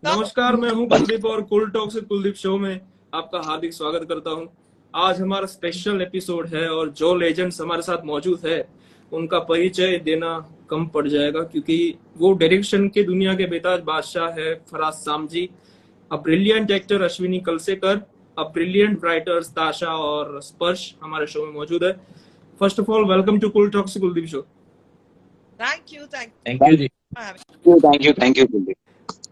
नमस्कार, मैं हूं कुलदीप और कुल टॉक से कुलदीप शो में आपका हार्दिक स्वागत करता हूं। आज हमारा स्पेशल एपिसोड है और जो लेजेंड्स हमारे साथ मौजूद है उनका परिचय देना कम पड़ जाएगा, क्योंकि वो डायरेक्शन के दुनिया के बेताज बादशाह है Faraz Samji, a brilliant actor Ashwini Kalsekar, a brilliant writers Tasha और स्पर्श हमारे शो में मौजूद है। First of all, welcome to cool talk से Kuldeep show. Thank you ji. Thank you Kuldeep.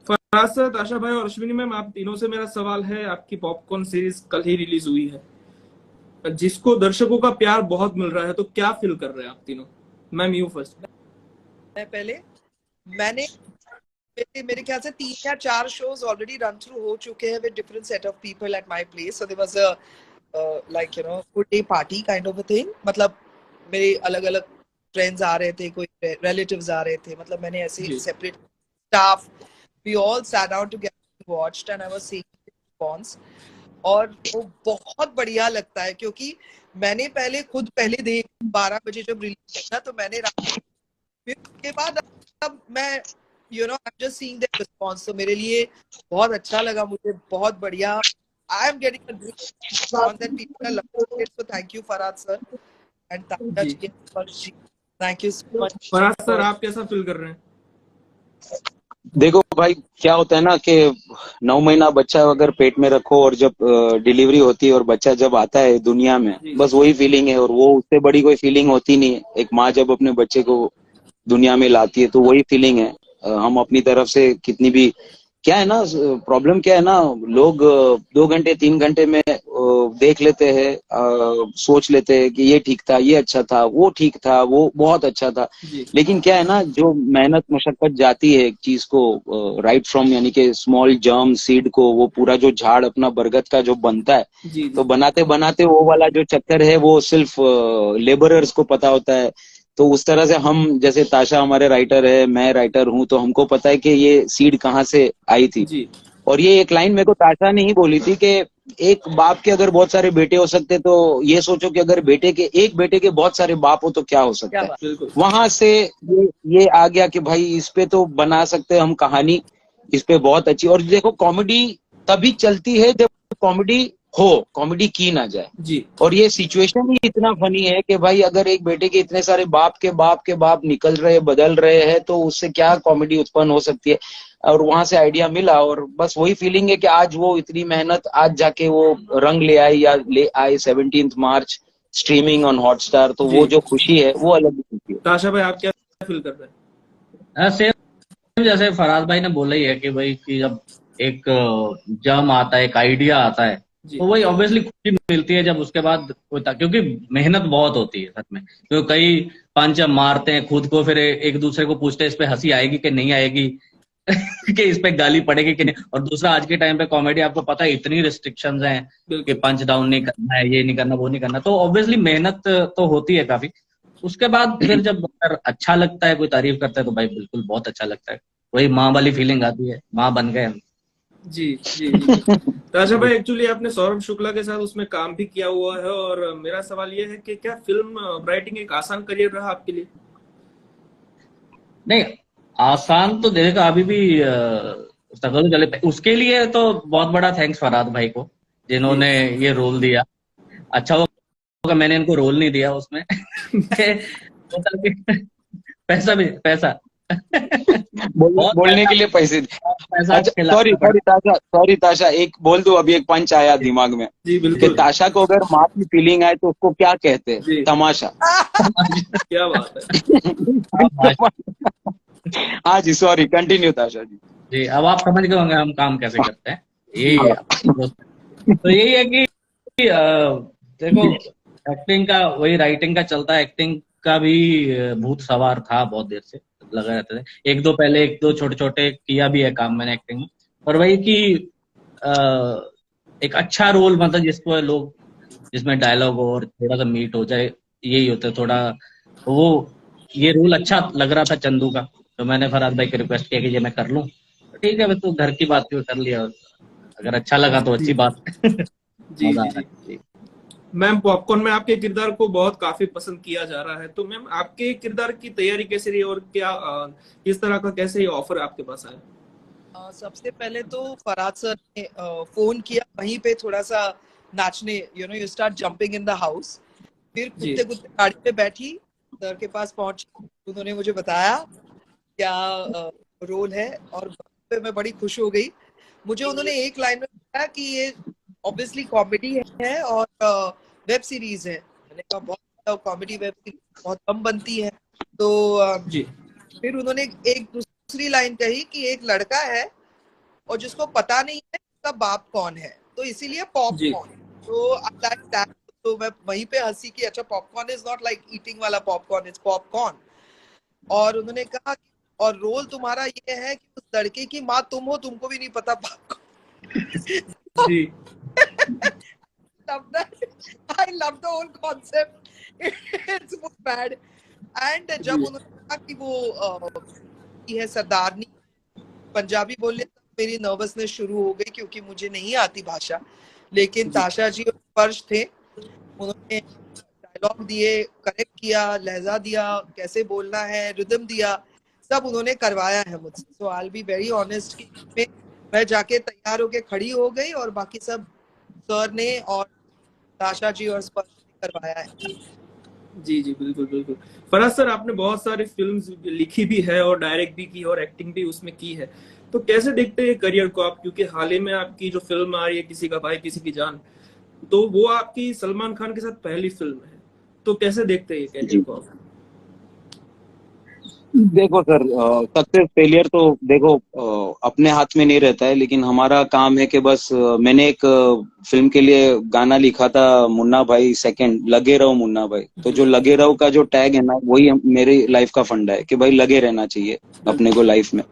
Faraz sir, Tasha भाई और अश्विनी मैम, आप तीनों से मेरा सवाल है। आपकी पॉपकॉर्न सीरीज कल ही रिलीज हुई है, जिसको दर्शकों का प्यार बहुत मिल रहा है, तो क्या फील कर रहे हैं आप तीनों? Ma'am, you first. मैंने मेरे ख्याल से 3 या 4 शोज ऑलरेडी रन थ्रू हो चुके हैं with different set of people at my place, so there was a like full day party kind of a thing. मतलब मेरे अलग अलग फ्रेंड्स आ रहे थे, कोई रिलेटिव्स आ रहे थे, मतलब मैंने ऐसे separate staff, we all sat down together, watched and I was seeing the response, और वो बहुत बढ़िया लगता है क्योंकि मैंने पहले देख 12 बजे जब रिलीज हुआ तो मैंने फिर उसके बाद अब मैं I'm just seeing the response, तो मेरे लिए बहुत अच्छा लगा, मुझे बहुत बढ़िया। I am getting a great response that people are loving it, so thank you Farhad sir and thank you so much। Faraz sir, आप कैसा फील कर रहे हैं? देखो भाई, क्या होता है ना कि 9 महीना बच्चा अगर पेट में रखो और जब डिलीवरी होती है और बच्चा जब आता है दुनिया में, बस वही फीलिंग है, और वो उससे बड़ी कोई फीलिंग होती नहीं है। एक माँ जब अपने बच्चे को दुनिया में लाती है तो वही फीलिंग है। हम अपनी तरफ से कितनी भी, क्या है ना, प्रॉब्लम क्या है ना, लोग 2 घंटे 3 घंटे में देख लेते हैं, सोच लेते हैं कि ये ठीक था, ये अच्छा था, वो ठीक था, वो बहुत अच्छा था। लेकिन क्या है ना, जो मेहनत मशक्कत जाती है एक चीज को राइट फ्रॉम, यानी कि स्मॉल जर्म सीड को वो पूरा जो झाड़ अपना बरगद का जो बनता है, तो बनाते बनाते वो वाला जो चक्कर है वो सिर्फ लेबरर्स को पता होता है। तो उस तरह से हम, जैसे ताशा हमारे राइटर है, मैं राइटर हूँ, तो हमको पता है कि ये सीड कहाँ से आई थी। और ये एक लाइन मेरे को ताशा ने ही बोली थी कि एक बाप के अगर बहुत सारे बेटे हो सकते तो ये सोचो कि अगर एक बेटे के बहुत सारे बाप हो तो क्या हो सकता है। वहां से ये आ गया कि भाई इस पे तो बना सकते हम कहानी, इस पे बहुत अच्छी। और देखो, कॉमेडी तभी चलती है जब कॉमेडी की ना जाए जी। और ये सिचुएशन ही इतना फनी है कि भाई अगर एक बेटे के इतने सारे बाप के बाप निकल रहे, बदल रहे हैं, तो उससे क्या कॉमेडी उत्पन्न हो सकती है। और वहां से आइडिया मिला, और बस वही फीलिंग है कि आज वो इतनी मेहनत आज जाके वो रंग ले आई, या ले आए 17 मार्च स्ट्रीमिंग ऑन हॉटस्टार, तो वो जो खुशी है वो अलग खुशी है। ताशा भाई, आप क्या फील कर रहे हैं? सेम जैसे फराज भाई ने बोला ही है कि भाई कि जब एक जम आता है, एक आइडिया आता है, तो वही ऑब्वियसली खुशी मिलती है जब उसके बाद क्योंकि मेहनत बहुत होती है सच में। तो कई पंच मारते हैं खुद को, फिर एक दूसरे को पूछते हैं इस पे हंसी आएगी कि नहीं आएगी कि इस पे गाली पड़ेगी कि नहीं। और दूसरा, आज के टाइम पे कॉमेडी आपको पता है इतनी रिस्ट्रिक्शंस हैं कि पंच डाउन नहीं करना है, ये नहीं करना, वो नहीं करना, तो ऑब्वियसली मेहनत तो होती है काफी। उसके बाद फिर जब अगर अच्छा लगता है, कोई तारीफ करता है, तो भाई बिल्कुल बहुत अच्छा लगता है। वही माँ वाली फीलिंग आती है, माँ बन गए हम। जी जी जी। ताशा भाई, एक्चुअली आपने सौरभ शुक्ला के साथ उसमें काम भी किया हुआ है, और मेरा सवाल ये है कि क्या फिल्म राइटिंग एक आसान करियर रहा आपके लिए? नहीं, आसान तो देखा अभी भी स्ट्रगल चले, उसके लिए तो बहुत बड़ा थैंक्स फरहाद भाई को, जिन्होंने ये रोल दिया। अच्छा होगा मैंने इनको रोल नहीं दिया उसमें पैसा बोलने के लिए पैसे। सॉरी ताशा, एक बोल दो, अभी एक पंच आया दिमाग में कि ताशा को अगर माँ की फीलिंग आए तो उसको क्या कहते हैं? तमाशा। क्या बात है। हाँ जी, सॉरी, कंटिन्यू ताशा जी। जी, अब आप समझ गए होंगे हम काम कैसे करते हैं। तो यही है कि देखो, एक्टिंग का वही राइटिंग का चलता है, एक्टिंग का भी भूत सवार था, बहुत देर से लगा रहते थे। एक दो छोटे छोटे किया भी है काम मैंने एक्टिंग में, और वही कि एक अच्छा रोल, मतलब जिसको लोग, जिसमें डायलॉग और थोड़ा सा मीट हो जाए, यही होता है थोड़ा। वो ये रोल अच्छा लग रहा था चंदू का, तो मैंने फरहाद भाई को रिक्वेस्ट किया कि ये मैं कर लूं। ठीक है, तो घर की बात क्यों कर लिया, अगर अच्छा लगा तो अच्छी बात। जी जी। मैम, पॉपकॉर्न में आपके किरदार को काफी पसंद किया जा रहा है, तो मैम आपके किरदार की तैयारी कैसे रही, और क्या किस तरह का कैसे ये ऑफर आपके पास आया? सबसे पहले तो फरहाद सर ने फोन किया, वहीं पे थोड़ा सा नाचने, you start jumping in the house. फिर जी कूदते कूदते गाड़ी पे बैठी, सर के पास पहुंची, उन्होंने मुझे बताया क्या रोल है, और पे मैं बड़ी खुश हो गई। मुझे उन्होंने एक लाइन में बताया कि ये ऑब्वियसली कॉमेडी है और वेब सीरीज है। मैंने कहा बहुत कॉमेडी वेब सीरीज बहुत कम बनती है। तो जी फिर उन्होंने एक दूसरी लाइन कही कि एक लड़का है और जिसको पता नहीं है उसका बाप कौन है, तो इसीलिए जी पॉपकॉर्न। तो I like that। तो मैं वहीं पे हंसी कि अच्छा, popcorn is not like eating वाला पॉपकॉर्न, इज पॉपकॉर्न। और उन्होंने कहा कि और रोल तुम्हारा ये है कि उस लड़के की माँ तुम हो, तुमको भी नहीं पता बाप कौन। जी love that. I love the whole concept. It's so bad. And जब उन्होंने कहा कि वो की है सरदारनी पंजाबी बोलने, तब मेरी नर्वसनेस शुरू हो गई क्योंकि मुझे नहीं आती भाषा। लेकिन जी ताशा जी और स्पर्श थे, उन्होंने डायलॉग दिए, करेक्ट किया, लहजा दिया, कैसे बोलना है, रिदम दिया, सब उन्होंने करवाया है मुझसे। So I will be very honest कि मैं जाके तैयार होके खड़ी हो गई और बाकी सब सर ने और ताशा जी और स्पर्श ने करवाया है। जी जी बिल्कुल बिल्कुल। फराज सर, आपने बहुत सारी फिल्म्स लिखी भी है और डायरेक्ट भी की और एक्टिंग भी उसमें की है, तो कैसे देखते हैं करियर को आप? क्योंकि हाल ही में आपकी जो फिल्म आ रही है किसी का भाई किसी की जान, तो वो आपकी सलमान खान के साथ पहली फिल्म है, तो कैसे देखते हैं करियर जी को आप? देखो सर, सक्सेस फेलियर तो देखो अपने हाथ में नहीं रहता है, लेकिन हमारा काम है कि बस मैंने एक फिल्म के लिए गाना लिखा था, मुन्ना भाई सेकंड, लगे रहो मुन्ना भाई। तो जी जो लगे रहो का जो टैग है ना, वही मेरी लाइफ का फंडा है कि भाई लगे रहना चाहिए अपने को लाइफ में।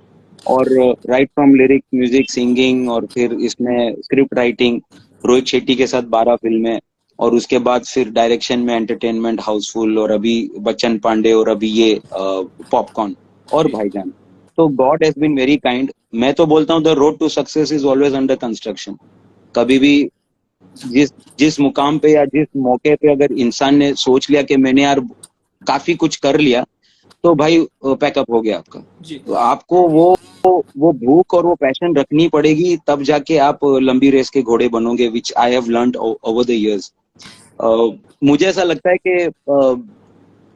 और right from lyrics, music, singing, और फिर इसमें स्क्रिप्ट राइटिंग, रोहित शेट्टी के साथ 12 फिल्में, और उसके बाद फिर डायरेक्शन में एंटरटेनमेंट, हाउसफुल, और अभी बच्चन पांडे, और अभी ये पॉपकॉर्न और जी भाईजान। तो God has been very kind. मैं तो बोलता हूँ the road to success is always under construction. कभी भी जिस जिस मुकाम पे या जिस मौके पे अगर इंसान ने सोच लिया कि मैंने यार काफी कुछ कर लिया, तो भाई पैकअप हो गया आपका। जी तो आपको वो भूख और वो पैशन रखनी पड़ेगी, तब जाके आप लंबी रेस के घोड़े बनोगे, which I have learned over the years. मुझे ऐसा लगता है कि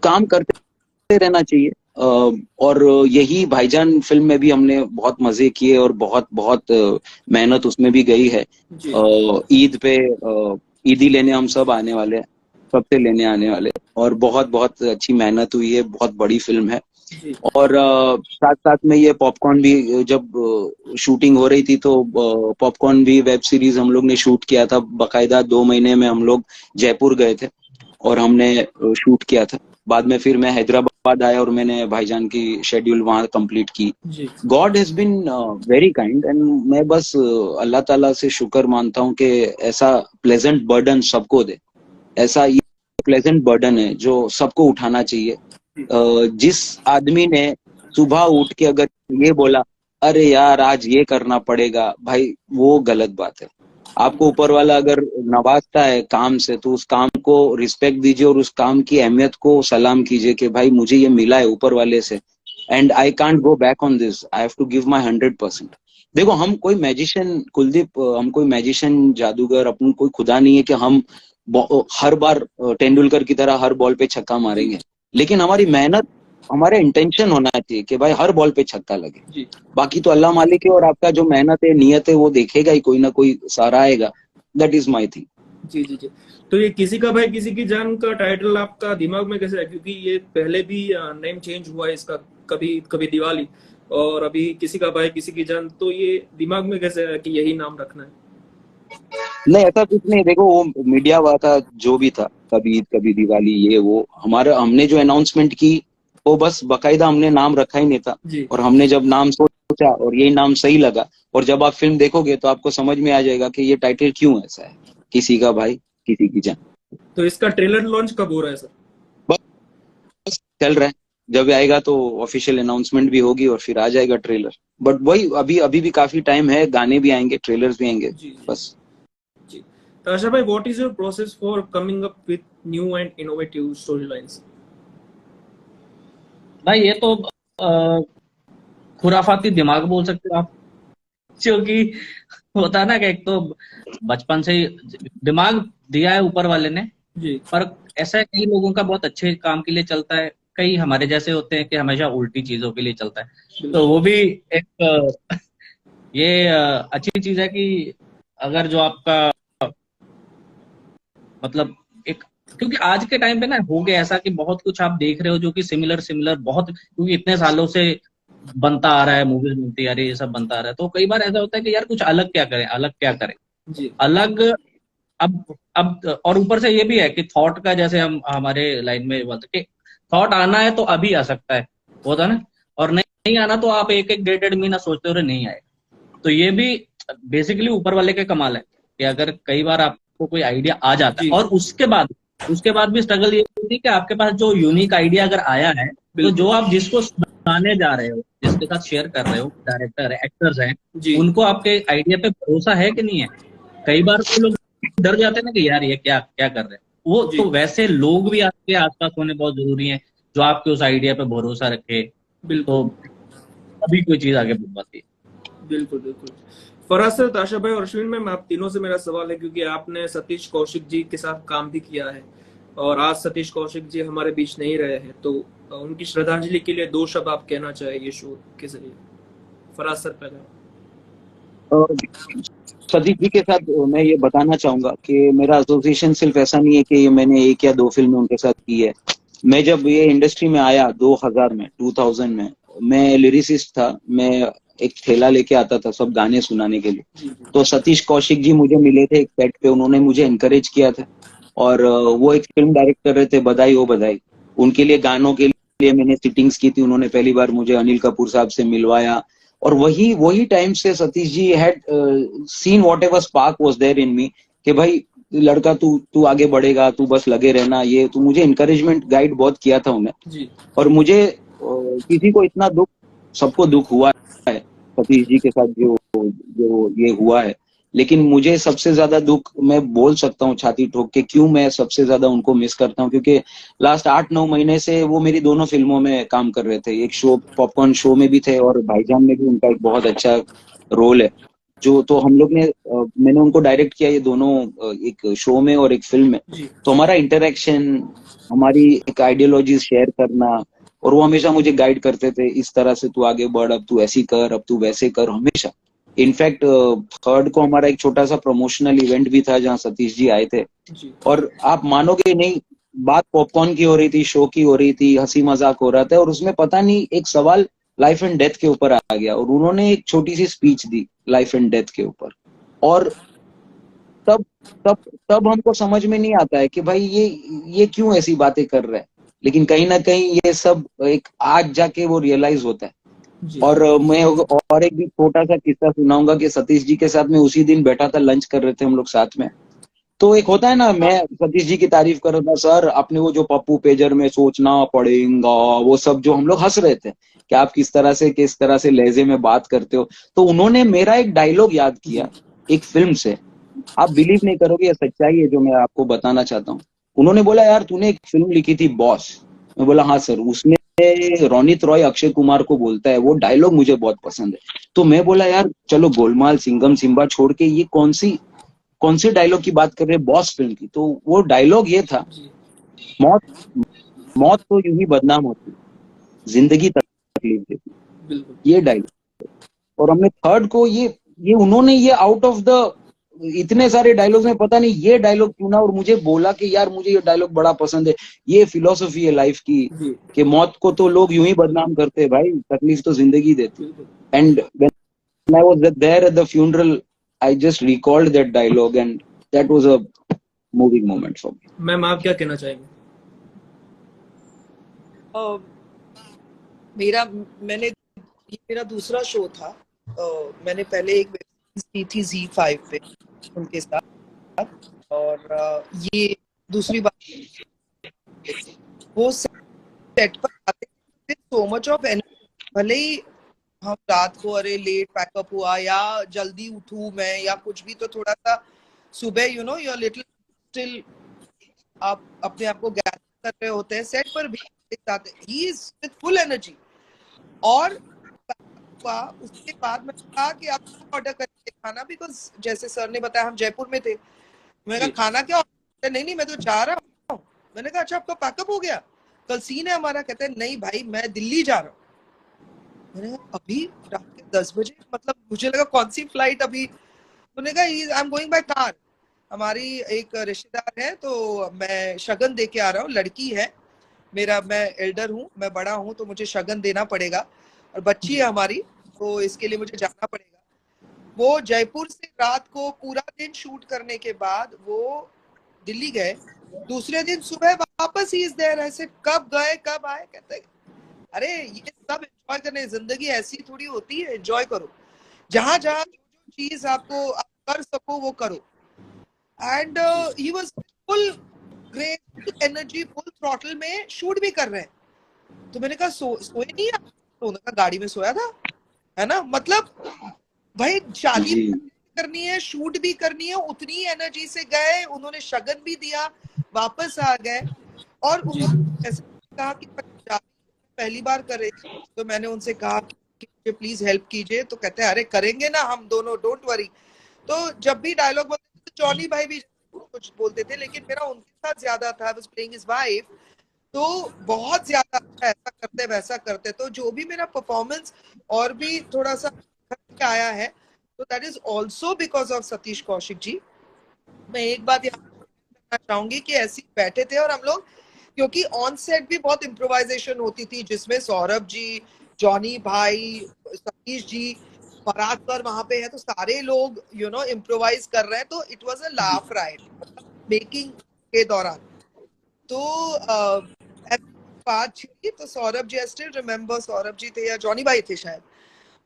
काम करते रहना चाहिए। और यही भाईजान फिल्म में भी हमने बहुत मजे किए और बहुत बहुत मेहनत उसमें भी गई है। जी ईद पे ईदी लेने हम सब आने वाले हैं, सबसे लेने आने वाले, और बहुत बहुत अच्छी मेहनत हुई है, बहुत बड़ी फिल्म है। जी और साथ साथ में ये पॉपकॉर्न भी, जब शूटिंग हो रही थी तो पॉपकॉर्न भी वेब सीरीज हम लोग ने शूट किया था बकायदा। 2 महीने में हम लोग जयपुर गए थे और हमने शूट किया था। बाद में फिर मैं हैदराबाद आया और मैंने भाईजान की शेड्यूल वहां कंप्लीट की। जी God has been very kind, and मैं बस अल्लाह ताला से शुक्र मानता हूँ कि ऐसा प्लेजेंट बर्डन सबको दे। ऐसा ये प्लेजेंट बर्डन है जो सबको उठाना चाहिए। जिस आदमी ने सुबह उठ के अगर ये बोला अरे यार आज ये करना पड़ेगा, भाई वो गलत बात है। आपको ऊपर वाला अगर नवाजता है काम से, तो उस काम को रिस्पेक्ट दीजिए और उस काम की अहमियत को सलाम कीजिए कि भाई मुझे ये मिला है ऊपर वाले से, and I can't go back on this, I have to give my 100%। देखो हम कोई मैजिशियन, कुलदीप, हम कोई मैजिशियन जादूगर, अपन कोई खुदा नहीं है कि हम हर बार तेंदुलकर की तरह हर बॉल पे छक्का मारेंगे। लेकिन हमारी मेहनत, हमारा इंटेंशन होना चाहिए कि भाई हर बॉल पे छक्का लगे। जी बाकी तो अल्लाह मालिक है, और आपका जो मेहनत है, नियत है, वो देखेगा ही, कोई ना कोई सहारा आएगा। That is my thing. जी जी जी। तो ये किसी का भाई किसी की जान का टाइटल आपका दिमाग में कैसे है? क्योंकि ये पहले भी नेम चेंज हुआ है इसका, कभी कभी दिवाली, और अभी किसी का भाई किसी की जान, तो ये दिमाग में कैसे है कि यही नाम रखना है? नहीं ऐसा कुछ नहीं, देखो वो मीडिया वाला था जो भी था, कभी ईद कभी दिवाली, ये वो हमारा, हमने जो अनाउंसमेंट की वो बस बकायदा हमने नाम रखा ही नहीं था। जी और हमने जब नाम सोचा और यही नाम सही लगा, और जब आप फिल्म देखोगे तो आपको समझ में आ जाएगा कि ये टाइटल क्यों ऐसा है, किसी का भाई किसी की जान। तो इसका ट्रेलर लॉन्च कब हो रहा है सर? बस चल रहा है, जब आएगा तो ऑफिशियल अनाउंसमेंट भी होगी और फिर आ जाएगा ट्रेलर। बट वही अभी अभी भी काफी टाइम है, गाने भी आएंगे, ट्रेलर्स भी आएंगे। जी बस जी। तो आशा भाई, what is your process for coming up with new and innovative story lines? भाई ये तो खुराफाती दिमाग बोल सकते हो आप। क्योंकि होता है ना कि एक तो बचपन से ही दिमाग दिया है ऊपर वाले ने, जी पर ऐसा है कई लोगों का बहुत अच्छे काम के लिए चलता है, कई हमारे जैसे होते हैं कि हमेशा उल्टी चीजों के लिए चलता है। तो बिल्कुल। वो भी एक ये अच्छी चीज है कि अगर जो आपका मतलब एक, क्योंकि आज के टाइम पे ना हो गया ऐसा कि बहुत कुछ आप देख रहे हो जो कि सिमिलर सिमिलर बहुत, क्योंकि इतने सालों से बनता आ रहा है, मूवीज बनती आ रही है, ये सब बनता आ रहा है, तो कई बार ऐसा होता है कि यार कुछ अलग क्या करें, अलग क्या करें, जी अलग। अब और ऊपर से ये भी है कि थॉट का, जैसे हम हमारे लाइन में बोलते कि थॉट आना है तो अभी आ सकता है, वो था ना, और नहीं, नहीं आना तो आप एक एक 1.5 महीना सोचते हो नहीं आए। तो ये भी बेसिकली ऊपर वाले के कमाल है कि अगर कई बार आपको कोई आइडिया आ जाता जी है और उसके बाद भी स्ट्रगल ये होती है कि आपके पास जो यूनिक आइडिया अगर आया है, तो बिल्कुल। जो आप जिसको सुनाने जा रहे हो, जिसके साथ शेयर कर रहे हो, डायरेक्टर है, एक्टर्स हैं, जी उनको आपके आइडिया पे भरोसा है कि नहीं है। कई बार तो लोग डर जाते हैं ना कि यार ये क्या क्या कर रहे हैं, वो जी तो वैसे लोग भी आपके आसपास होने बहुत जरूरी है जो आपके उस आइडिया पे भरोसा रखे, बिल्कुल तो तभी कोई चीज आगे बढ़ पाती है। बिल्कुल बिल्कुल। फरासत, आशा भाई और अश्विन मैम, आप तीनों से मेरा सवाल है, क्योंकि आपने सतीश कौशिक जी के साथ काम भी किया है और आज सतीश कौशिक जी हमारे बीच नहीं रहे हैं, तो उनकी श्रद्धांजलि के लिए 2 शब्द आप कहना चाहे ये शो के जरिए। फराज सर पहले। सतीश जी के साथ मैं ये बताना चाहूंगा कि मेरा एसोसिएशन सिर्फ ऐसा नहीं है कि मैंने 1 या 2 फिल्में उनके साथ की है। मैं जब ये इंडस्ट्री में आया 2000 में मैं लिरिसिस्ट था। मैं एक ठेला लेके आता था सब गाने सुनाने के लिए। तो सतीश कौशिक जी मुझे मिले थे एक सेट पे, उन्होंने मुझे एनकरेज किया था और वो एक फिल्म डायरेक्ट कर रहे थे, बधाई हो बधाई। उनके लिए गानों के लिए मैंने सिटिंग्स की थी। उन्होंने पहली बार मुझे अनिल कपूर साहब से मिलवाया और वही वही टाइम से Satish ji had seen whatever spark was there in me कि भाई लड़का तू तू आगे बढ़ेगा, तू बस लगे रहना। ये तो मुझे इनकरेजमेंट गाइड बहुत किया था उन्हें। जी और मुझे किसी को इतना दुख, सबको दुख हुआ है सतीश जी के साथ जो जो ये हुआ है, लेकिन मुझे सबसे ज्यादा दुख, मैं बोल सकता हूँ छाती ठोक के क्यों मैं सबसे ज्यादा उनको मिस करता हूँ, क्योंकि लास्ट 8-9 महीने से वो मेरी दोनों फिल्मों में काम कर रहे थे। एक शो पॉपकॉर्न शो में भी थे और भाईजान में भी उनका एक बहुत अच्छा रोल है। जो तो हम लोग ने मैंने उनको डायरेक्ट किया ये दोनों, एक शो में और एक फिल्म में। जी तो हमारा इंटरेक्शन, हमारी एक आइडियोलॉजी शेयर करना, और वो हमेशा मुझे गाइड करते थे, इस तरह से तू आगे बढ़, अब तू ऐसी कर, अब तू वैसे कर, हमेशा। इनफैक्ट थर्ड को हमारा एक छोटा सा प्रमोशनल इवेंट भी था जहाँ सतीश जी आए थे। जी और आप मानोगे नहीं, बात पॉपकॉर्न की हो रही थी, शो की हो रही थी, हंसी मजाक हो रहा था और उसमें पता नहीं एक सवाल लाइफ एंड डेथ के ऊपर आ गया और उन्होंने एक छोटी सी स्पीच दी लाइफ एंड डेथ के ऊपर। और तब तब तब हमको समझ में नहीं आता है कि भाई ये क्यों ऐसी बातें कर रहे हैं, लेकिन कहीं ना कहीं ये सब एक आज जाके वो रियलाइज होता है। जी और मैं और एक भी छोटा सा किस्सा सुनाऊंगा कि सतीश जी के साथ मैं उसी दिन बैठा था, लंच कर रहे थे हम लोग साथ में। तो एक होता है ना, मैं सतीश जी की तारीफ कर रहा था, सर आपने वो जो पप्पू पेजर में सोचना पड़ेगा, वो सब जो हम लोग हंस रहे थे कि आप किस तरह से लहजे में बात करते हो। तो उन्होंने मेरा एक डायलॉग याद जी किया एक फिल्म से। आप बिलीव नहीं करोगे, ये सच्चाई है जो मैं आपको बताना चाहता हूँ। उन्होंने बोला यार तूने एक फिल्म लिखी थी बॉस। मैं बोला हाँ सर। उसमें रोनित रॉय अक्षय कुमार को बोलता है, वो डायलॉग मुझे बहुत पसंद है। तो मैं बोला यार चलो गोलमाल सिंघम सिम्बा छोड़ के ये कौन सी डायलॉग की बात कर रहे हैं, बॉस फिल्म की। तो वो डायलॉग ये था, जी मौत मौत तो यूं ही बदनाम होती है, जिंदगी तकलीफ देती बिल्कुल है, ये डायलॉग। और हमने थर्ड को ये उन्होंने ये आउट ऑफ द इतने सारे डायलॉग में पता नहीं ये डायलॉग चुना और मुझे बोला कि यार मुझे ये डायलॉग बड़ा पसंद है। ये फिलोसफी है लाइफ की जी कि मौत को तो लोग यूं ही बदनाम करते हैं भाई, तकलीफ तो जिंदगी देती। बिल्कुल। And when I was there at the funeral, I just recalled that dialogue and that was a moving moment for me. Ma'am आप क्या कहना चाहेंगे? अ, मेरा मैंने ये मेरा दूसरा शो था। मैंने पहले एक वेब सीरीज की थी Z5 पे उनके साथ, और ये दूसरी बात, वो सेट पर आते सो मच ऑफ एनर्जी। भले ही हम रात को अरे लेट पैकअप हुआ या जल्दी उठूं मैं या कुछ भी, तो थोड़ा सा सुबह यू आर लिटिल स्टिल, आप अपने आप को गैदर कर रहे होते हैं। सेट पर भी he is with full energy. और हुआ उसके बाद मैंने कहा कि आप ऑर्डर करेंगे खाना, बिकॉज जैसे सर ने बताया हम जयपुर में थे। मैंने कहा खाना क्या ऑर्डर? नहीं मैं तो जा रहा हूँ। मैंने कहा अच्छा आपका पैकअप हो गया, कल सीन है हमारा। कहते हैं नहीं भाई मैं दिल्ली जा रहा हूँ। मैंने कहा अभी रात के 10 बजे? मतलब मुझे लगा कौन सी फ्लाइट अभी। उन्होंने कहा I am going by car. हमारी एक रिश्तेदार है तो मैं शगन दे के आ रहा हूँ, लड़की है मेरा, मैं एल्डर हूँ, मैं बड़ा हूँ तो मुझे शगन देना पड़ेगा और बच्ची है हमारी, तो इसके लिए मुझे जाना पड़ेगा। वो जयपुर से रात को पूरा दिन शूट करने के बाद वो दिल्ली गए, दूसरे दिन सुबह वापस ही इज देयर। ऐसे कब गए कब आए? कहते अरे ये सब एंजॉय करने, जिंदगी ऐसी थोड़ी होती है, एंजॉय करो, जहां जहां जो चीज आपको आप कर सको वो करो। And he was full great energy, full throttle में शूट भी कर रहे हैं। तो मैंने कहा सोए नहीं आप? तो उन्होंने कहा गाड़ी में सोया था, है ना। मतलब भाई शादी करनी है, शूट भी करनी है, उतनी एनर्जी से गए, उन्होंने शगन भी दिया, वापस आ गए। और उन्होंने ऐसे कहा कि पंजाबी पहली बार कर रही थी, तो मैंने उनसे कहा कि मुझे प्लीज हेल्प कीजिए। तो कहते हैं अरे करेंगे ना हम दोनों, डोंट वरी। तो जब भी डायलॉग बोलते थे तो जॉनी भाई भी कुछ बोलते थे, लेकिन मेरा उनके साथ ज्यादा था, I was playing his wife, तो बहुत ज्यादा ऐसा करते वैसा करते। तो जो भी मेरा परफॉर्मेंस और भी थोड़ा सा आया है, तो that is also because of Satish Kaushik ji. मैं एक बात यहाँ करना चाहूंगी कि ऐसे बैठे थे और हम लोग, क्योंकि ऑन सेट भी बहुत इम्प्रोवाइजेशन होती थी, जिसमें सौरभ जी, जॉनी भाई, सतीश जी, फराज सर वहां पे है, तो सारे लोग यू नो इम्प्रोवाइज कर रहे हैं। तो it was a laugh ride making के दौरान। तो बात छिड़ी तो Saurabh ji, I still remember, Saurabh ji थे या जॉनी भाई थे शायद,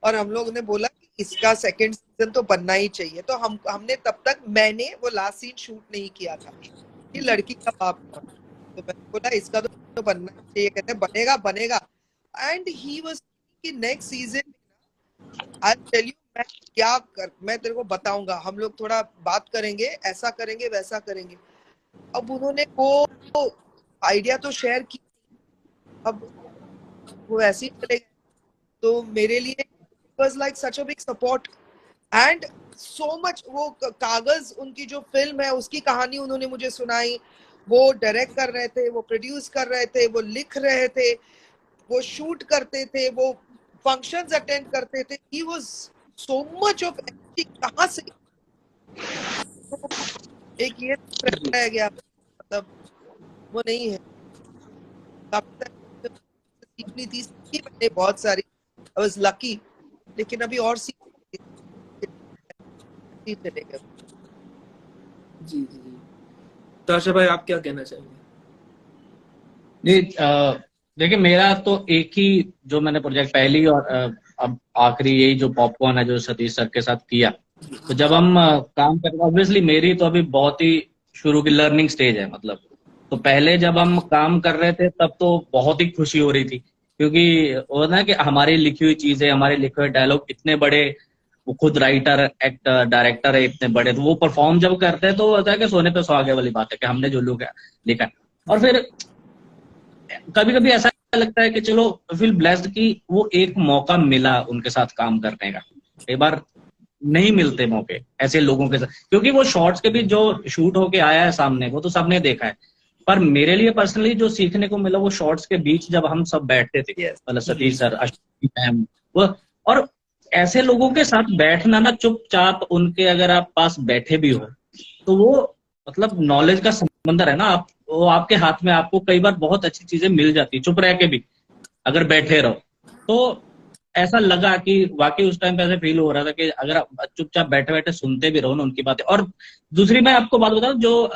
और हम लोग ने बोला कि इसका सेकंड सीजन तो बनना ही चाहिए। तो हमने तब तक, मैंने वो लास्ट सीन शूट नहीं किया था कि लड़की का बाप, तो मैंने बोला इसका तो बनना ही चाहिए। कहते बनेगा बनेगा। एंड ही वाज कि next season I tell you मैं क्या कर, मैं तेरे को बताऊंगा, हम लोग थोड़ा बात करेंगे, ऐसा करेंगे वैसा करेंगे। अब उन्होंने वो आइडिया तो शेयर की, अब वो ऐसे ही चले गए। तो मेरे लिए was like such a big support and so much. वो कागज उनकी जो फिल्म है उसकी कहानी उन्होंने मुझे सुनाई, वो डायरेक्ट कर रहे थे, वो प्रोड्यूस कर रहे थे, वो लिख रहे थे, वो शूट करते थे, वो फंक्शंस अटेंड करते थे। He was so much of energy. कहाँ से एक ये रह गया, मतलब वो नहीं है। सीखनी थी, सीखी मैंने बहुत सारी, आई वाज लकी, लेकिन अभी और चले गए। जी जी जी। ताशा भाई आप क्या कहना चाहेंगे? जी देखिए, मेरा तो एक ही जो मैंने प्रोजेक्ट पहली और अब आखिरी यही जो पॉपकॉर्न है जो सतीश सर के साथ किया। तो जब हम काम कर रहे, ऑब्वियसली मेरी तो अभी बहुत ही शुरू की लर्निंग स्टेज है, मतलब तो पहले जब हम काम कर रहे थे तब तो बहुत ही खुशी हो रही थी, क्योंकि वो ना कि हमारी लिखी हुई चीजें, हमारे लिखे हुए डायलॉग इतने बड़े, वो खुद राइटर एक्टर डायरेक्टर है इतने बड़े, तो वो परफॉर्म जब करते हैं तो होता है कि सोने पे सुहागे वाली बात है कि हमने जो लिखा है। और फिर कभी कभी ऐसा लगता है कि चलो फील ब्लेस्ड कि वो एक मौका मिला उनके साथ काम करने का। कई बार नहीं मिलते मौके ऐसे लोगों के साथ, क्योंकि वो शॉर्ट्स के भी जो शूट होके आया है सामने वो तो सबने देखा है, पर मेरे लिए पर्सनली जो सीखने को मिला वो शॉर्ट्स के बीच जब हम सब बैठते थे, मतलब सतीश सर, अश्विनी मैम, वो, और ऐसे लोगों के साथ बैठना ना, चुपचाप उनके अगर आप पास बैठे भी हो तो वो मतलब नॉलेज का समंदर है ना, आप वो आपके हाथ में, आपको कई बार बहुत अच्छी चीजें मिल जाती चुप रह के भी अगर बैठे रहो। तो ऐसा लगा कि वाकई उस टाइम पे ऐसे फील हो रहा था कि अगर आप चुपचाप बैठे बैठे सुनते भी रहो ना उनकी बातें। और दूसरी मैं आपको बात बताऊं, जो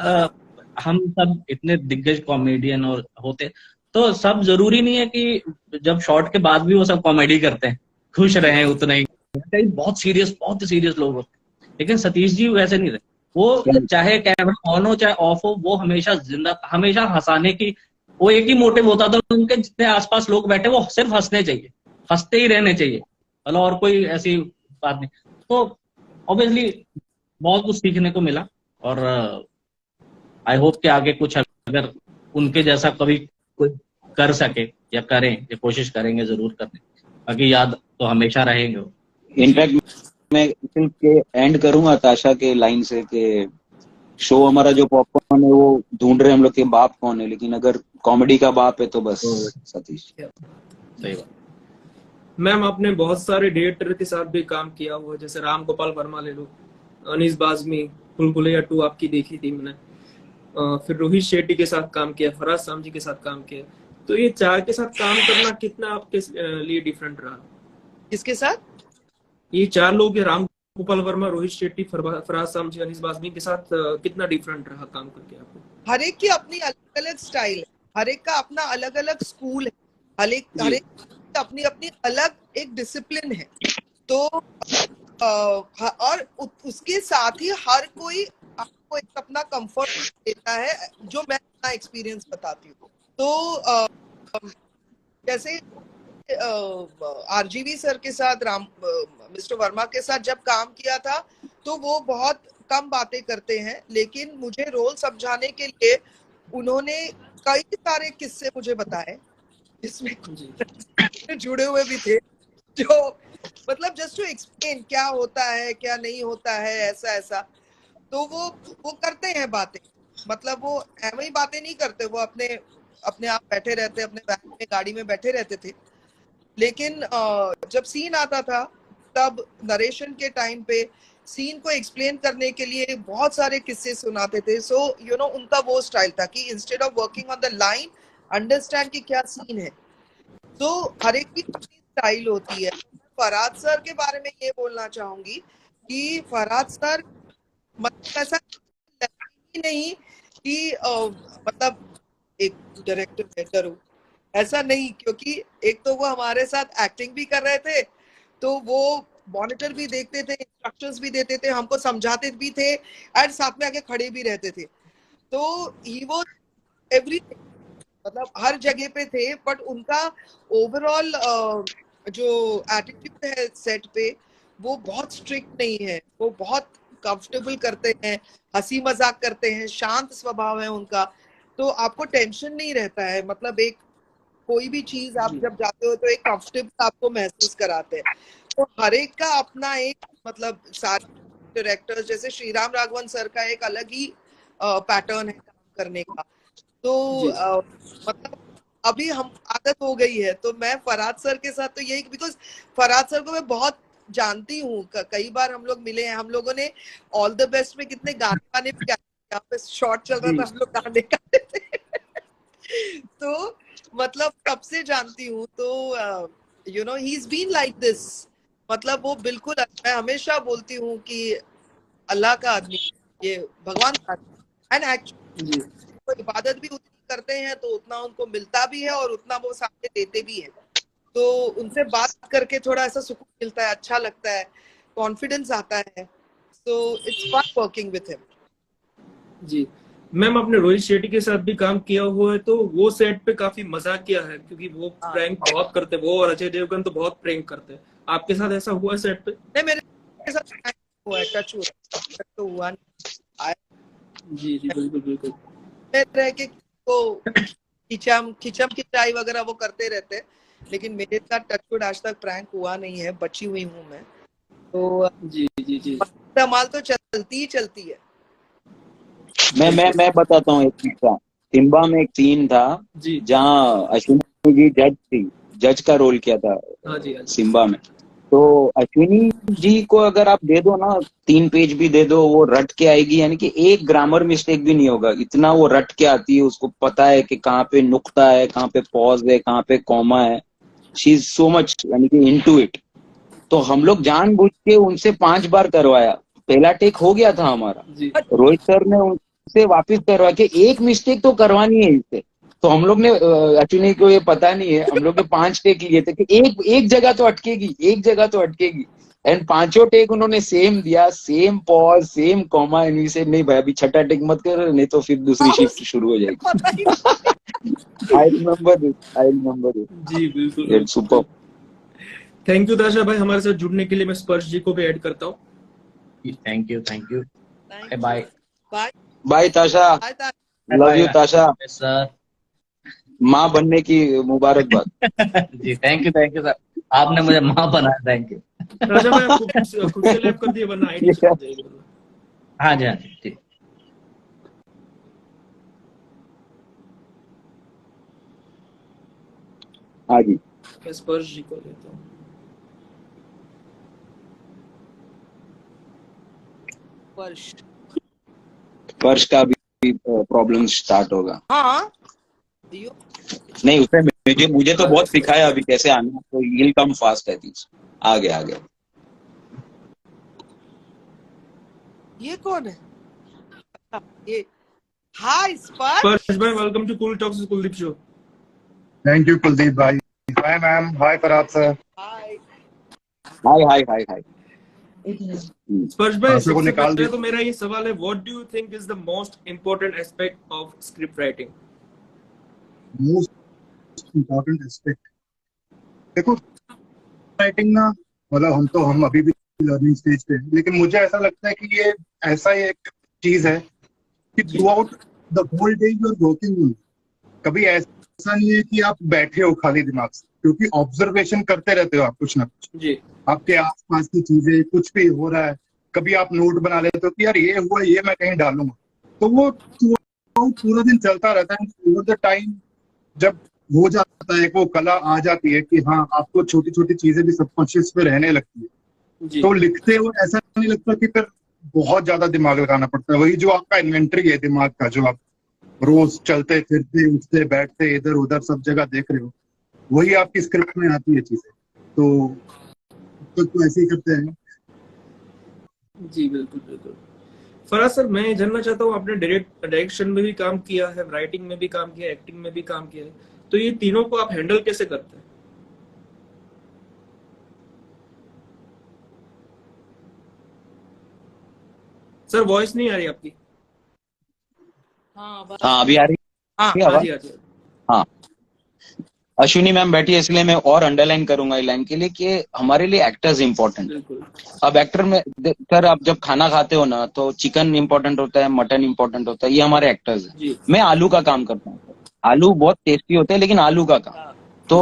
हम सब इतने दिग्गज कॉमेडियन और होते, तो सब जरूरी नहीं है कि जब शॉर्ट के बाद भी वो सब कॉमेडी करते हैं खुश रहे उतना ही। कई बहुत सीरियस लोग होते हैं, लेकिन सतीश जी वैसे नहीं थे। वो चाहे कैमरा ऑन हो चाहे ऑफ हो, वो हमेशा जिंदा, हमेशा हंसाने की, वो एक ही मोटिव होता था उनके, जितने आसपास लोग बैठे वो सिर्फ हंसने चाहिए, हंसते ही रहने चाहिए, मतलब और कोई ऐसी बात नहीं। तो ऑब्वियसली बहुत कुछ सीखने को मिला, और आई होप कि आगे कुछ अगर उनके जैसा कभी कोई कर सके या करें, या कोशिश करेंगे जरूर करने। बाकी याद तो हमेशा रहेंगे वो। इनफैक्ट मैं सिर्फ के एंड करूंगा ताशा के लाइन से कि शो हमारा जो पॉपकॉर्न है वो ढूंढ रहे हम लोग के बाप कौन है, लेकिन अगर कॉमेडी का बाप है तो बस सतीश। सही बात। मैम आपने बहुत सारे डायरेक्टर के साथ भी काम किया हुआ है, जैसे राम गोपाल वर्मा ले लो, अनीस बाज़मी, भूल-भुलैया 2 आपकी देखी थी मैंने, फिर रोहित शेट्टी के साथ काम किया, फराज सामजी के साथ काम किया। तो ये 4 के साथ काम करना कितना आपके लिए डिफरेंट रहा? किसके साथ? ये 4 लोग हैं, राम गोपाल वर्मा, रोहित शेट्टी, फराज सामजी, अनीस बाज़मी के साथ कितना डिफरेंट रहा काम करके आपको? हर एक की अपनी अलग अलग स्टाइल है, हर एक का अपना अलग अलग स्कूल है, हर एक की अपनी अपनी अलग एक डिसिप्लिन है। तो और उसके साथ ही हर कोई आपको एक अपना कंफर्ट देता है, जो मैं अपना एक्सपीरियंस बताती हूँ। तो जैसे आरजीवी सर के साथ, मिस्टर वर्मा के साथ जब काम किया था तो वो बहुत कम बातें करते हैं, लेकिन मुझे रोल समझाने के लिए उन्होंने कई सारे किस्से मुझे बताए जिसमें जुड़े हुए भी थे, जो मतलब जस्ट टू एक्सप्लेन क्या होता है क्या नहीं होता है, ऐसा ऐसा। तो वो करते हैं बातें, मतलब वो ऐਵੇਂ ही बातें नहीं करते, वो अपने आप बैठे रहते, अपने वैन में गाड़ी में बैठे रहते थे। लेकिन जब सीन आता था तब नरेशन के टाइम पे सीन को एक्सप्लेन करने के लिए बहुत सारे किस्से सुनाते थे। सो यू नो उनका वो स्टाइल था कि instead of working on the line, understand कि क्या सीन है। तो हर एक की अपनी स्टाइल होती है। फरहाद सर के बारे में ये बोलना चाहूंगी कि फरहाद सर मतलब ऐसा ही नहीं कि मतलब एक डायरेक्टर बेहतर हो, ऐसा नहीं, क्योंकि एक तो वो हमारे साथ एक्टिंग भी कर रहे थे, तो वो मॉनिटर भी देखते थे, इंस्ट्रक्शंस भी देते थे, हमको समझाते भी थे, एंड साथ में आके खड़े भी रहते थे। तो ही वाज एवरीथिंग, मतलब हर जगह पे थे। बट उनका ओवरऑल जो एटीट्यूड है सेट पे, वो बहुत स्ट्रिक्ट नहीं है, वो बहुत कंफर्टेबल करते हैं, हंसी मजाक करते हैं, शांत स्वभाव है उनका। तो आपको टेंशन नहीं रहता है, मतलब एक कोई भी चीज आप जब जाते हो तो एक कंफर्टेबल आपको महसूस कराते हैं। तो हर एक का अपना एक मतलब सारे डायरेक्टर्स, जैसे श्रीराम राघवन सर का एक अलग ही पैटर्न है काम करने का। तो मतलब अभी हम आदत हो गई है। तो मैं फरहाद सर के साथ तो यही, बिकॉज फरहाद सर को मैं बहुत जानती हूँ, कई बार हम लोग मिले हैं, हम लोगों ने ऑल द बेस्ट में कितने गाने वाने भी गाए, यहाँ पे शॉर्ट चल रहा था, हम लोग गाने गाते थे। तो मतलब कब से जानती हूँ, तो you know he is been like this, मतलब वो बिल्कुल, मैं हमेशा बोलती हूँ कि अल्लाह का आदमी, ये भगवान का आदमी। एंड एक्चुअली वो इबादत भी उतनी करते हैं तो उतना उनको मिलता भी है और उतना वो सामने देते भी है। तो उनसे बात करके थोड़ा ऐसा सुकून मिलता है, अच्छा लगता है, कॉन्फिडेंस आता है। So it's fun working with him. जी मैम, आपने रोहित शेट्टी के साथ भी काम किया हुआ है, तो वो सेट पे काफी मजाक किया है, क्योंकि वो प्रैंक बहुत करते हैं, वो और अजय देवगन तो बहुत प्रैंक करते हैं। आपके साथ ऐसा हुआ है सेट पे? नहीं, मेरे साथ हुआ है, टच तो हुआ नहीं। जी जी बिल्कुल बिल्कुल। रह के वो खिंचाई वगैरह वो करते रहते हैं, लेकिन मेरे साथ टचवुड आज तक प्रैंक हुआ नहीं है, बची हुई हूँ मैं। तो जी जी जी धमाल तो चलती ही चलती है। मैं बताता हूँ एक किस्सा। सिम्बा में एक सीन था जहाँ अश्विनी जी जज थी, जज का रोल किया था सिम्बा में। तो अश्विनी जी को अगर आप दे दो ना 3 पेज भी दे दो, वो रट के आएगी, यानी कि एक ग्रामर मिस्टेक भी नहीं होगा, इतना वो रट के आती है। उसको पता है कि कहाँ पे नुक्ता है, कहाँ पे पॉज है, कहाँ पे कॉमा है। शी इज सो मच यानी कि इनटू इट। तो हम लोग जानबूझ के उनसे 5 बार करवाया, पहला टेक हो गया था हमारा, रोहित सर ने उनसे वापस करवा के एक मिस्टेक तो करवानी है इससे। तो हम लोग ने अश्विनी को ये पता नहीं है, हम लोग ने 5 टेक लिए थे कि एक जगह तो अटकेगी, एक जगह तो अटकेगी। एंड 5 टेक उन्होंने सेम दिया, same pause, same comma. And से नहीं भाई अभी 6ठा टेक मत कर, नहीं तो फिर दूसरी शिफ्ट शुरू हो जाएगी। I remember this. जी बिल्कुल, सुपर। थैंक यू ताशा भाई, हमारे साथ जुड़ने के लिए। मैं स्पर्श जी को भी ऐड करता हूँ। थैंक यू बाय बाय ताशा, लव यू ताशा, सर। माँ बनने की मुबारकबाद। जी थैंक यू सर। आपने मुझे माँ बनाया, थैंक यू। राजा भाई आप खुद से लैप कर दिए वरना आईडी चली जाएगी वरना। हाँ जी, हाँ जी, ठीक। हाँ जी, मैं स्पर्श जी को लेता हूँ। स्पर्श का भी प्रॉब्लम स्टार्ट होगा। हाँ नहीं, उसने मुझे तो बहुत सिखाया अभी कैसे आना, तो will come fast I think. आ गया। ये कौन है? ये हाय स्पर्श। स्पर्श भाई welcome to cool talks Kuldeep show. Thank you Kuldeep भाई। Hi ma'am, hi Farhad sir. Hi. Hi. Sparsh भाई को सबसे निकाल पहले दे। तो मेरा ये सवाल है, what do you think is the most important aspect of script writing? Most important aspect, देखो राइटिंग ना, मतलब हम अभी भी लर्निंग स्टेज पे हैं, लेकिन मुझे ऐसा लगता है कि ये ऐसा एक चीज है कि throughout the whole day you are working. कभी ऐसा नहीं है कि आप बैठे हो खाली दिमाग से, क्योंकि ऑब्जर्वेशन करते रहते हो आप कुछ ना कुछ। जी। आपके आसपास की चीजें कुछ भी हो रहा है, कभी आप नोट बना लेते हो कि यार ये हुआ, ये मैं कहीं डालूंगा, तो वो पूरा दिन चलता रहता है। ओवर द टाइम जब हो जाता है, वो कला आ जाती है कि हाँ आपको छोटी छोटी चीजें भी सबकॉन्शियस में रहने लगती है, जी। तो लिखते हो ऐसा नहीं लगता कि फिर बहुत ज्यादा दिमाग लगाना पड़ता है। वही जो आपका इन्वेंटरी है दिमाग का, जो आप रोज चलते फिरते उठते बैठते इधर उधर सब जगह देख रहे हो, वही आपकी स्क्रिप्ट में आती है चीजें। तो ऐसे ही करते हैं। जी बिल्कुल बिल्कुल। फराज सर मैं जानना चाहता हूँ, आपने डायरेक्शन में भी काम किया है, राइटिंग में भी काम किया है, एक्टिंग में भी काम किया है, तो ये तीनों को आप हैंडल कैसे करते हैं? सर वॉइस नहीं आ रही आपकी। हाँ अभी आ रही हाँ है हाँ आवाज? जी हाँ जी। हाँ, अश्विनी मैम बैठी है, इसलिए मैं और अंडरलाइन करूंगा इस लाइन के लिए कि हमारे लिए एक्टर्स इंपॉर्टेंट है। बिल्कुल। अब एक्टर में सर, आप जब खाना खाते हो ना, तो चिकन इंपॉर्टेंट होता है, मटन इंपॉर्टेंट होता है, ये हमारे एक्टर्स है। जी। मैं आलू का काम करता हूँ। आलू बहुत टेस्टी होते हैं, लेकिन आलू का काम, तो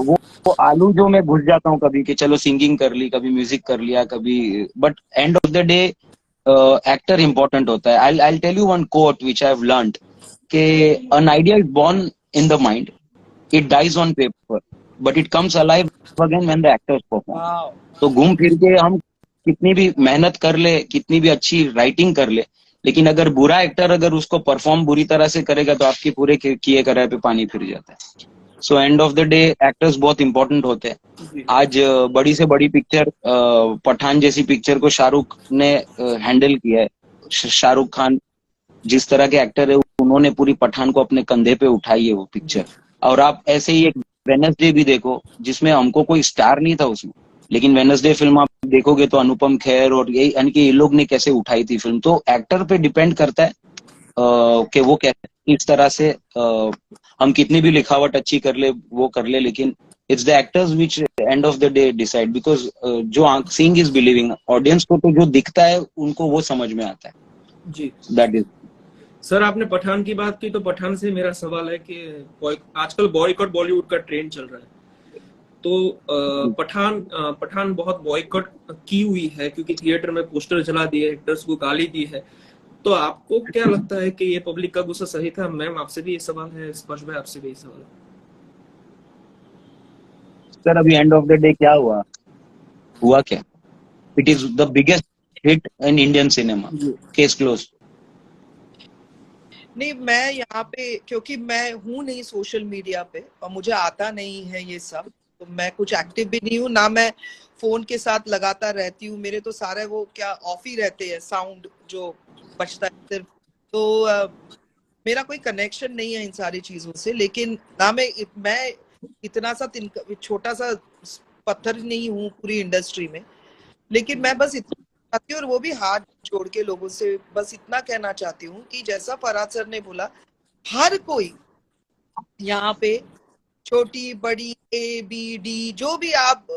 वो आलू जो मैं घुस जाता हूँ कभी कि चलो सिंगिंग कर ली, कभी म्यूजिक कर लिया, कभी, but end of the day actor important होता है। I tell you one quote which I have learned कि an idea is born in the mind, it dies on paper but it comes alive again when the actors perform। Wow. तो घूम फिर के हम कितनी भी मेहनत कर ले, कितनी भी अच्छी राइटिंग कर ले, लेकिन अगर बुरा एक्टर अगर उसको परफॉर्म बुरी तरह से करेगा, तो आपके पूरे किए कराए पे पानी फिर जाता है। So and of the day actors बहुत इंपॉर्टेंट होते हैं। आज बड़ी से बड़ी पिक्चर, पठान जैसी पिक्चर को शाहरुख ने हैंडल किया है। शाहरुख खान जिस तरह के एक्टर है, उन्होंने पूरी पठान को अपने कंधे पे उठाई है वो पिक्चर। और आप ऐसे ही एक वेनसडे भी देखो, जिसमें हमको कोई स्टार नहीं था उसमें, लेकिन वेनसडे फिल्म आप देखोगे तो अनुपम खेर और यही यानी कि ये लोग ने कैसे उठाई थी फिल्म। तो एक्टर पे डिपेंड करता है कि वो कैसे, इस तरह से हम कितनी भी लिखावट अच्छी कर ले, वो कर ले, लेकिन it's the actors which and of the day decide, because जो सीइंग इज बिलीविंग, ऑडियंस को तो जो दिखता है उनको वो समझ में आता है। जी दैट इज। सर आपने पठान की बात की, तो पठान से मेरा सवाल है कि आजकल बॉयकॉट बॉलीवुड का ट्रेंड चल रहा है, तो पठान बहुत बॉयकॉट की हुई है, क्योंकि थिएटर में पोस्टर जला दिए, एक्टर्स को गाली दी है। तो आपको क्या लगता है कि ये पब्लिक का गुस्सा सही था? मैम आपसे भी ये सवाल है, स्पर्श भाई आपसे भी ये सवाल है। सर अभी एंड ऑफ द डे क्या हुआ क्या? It is the biggest hit in Indian cinema, case close. नहीं, मैं यहाँ पे क्योंकि मैं हूँ नहीं सोशल मीडिया पे और मुझे आता नहीं है ये सब, तो मैं कुछ एक्टिव भी नहीं हूँ ना, मैं फोन के साथ लगातार रहती हूँ। मेरे तो सारे वो क्या ऑफ ही रहते हैं, साउंड जो बचता है सिर्फ, तो मेरा कोई कनेक्शन नहीं है इन सारी चीजों से। लेकिन ना मैं इतना सा छोटा सा पत्थर नहीं हूँ पूरी इंडस्ट्री में, लेकिन मैं बस इतना चाहती हूँ, और वो भी हाथ जोड़ के लोगों से बस इतना कहना चाहती हूँ कि जैसा फरहाद सर ने बोला, हर कोई यहाँ पे छोटी बड़ी ए बी डी जो भी आप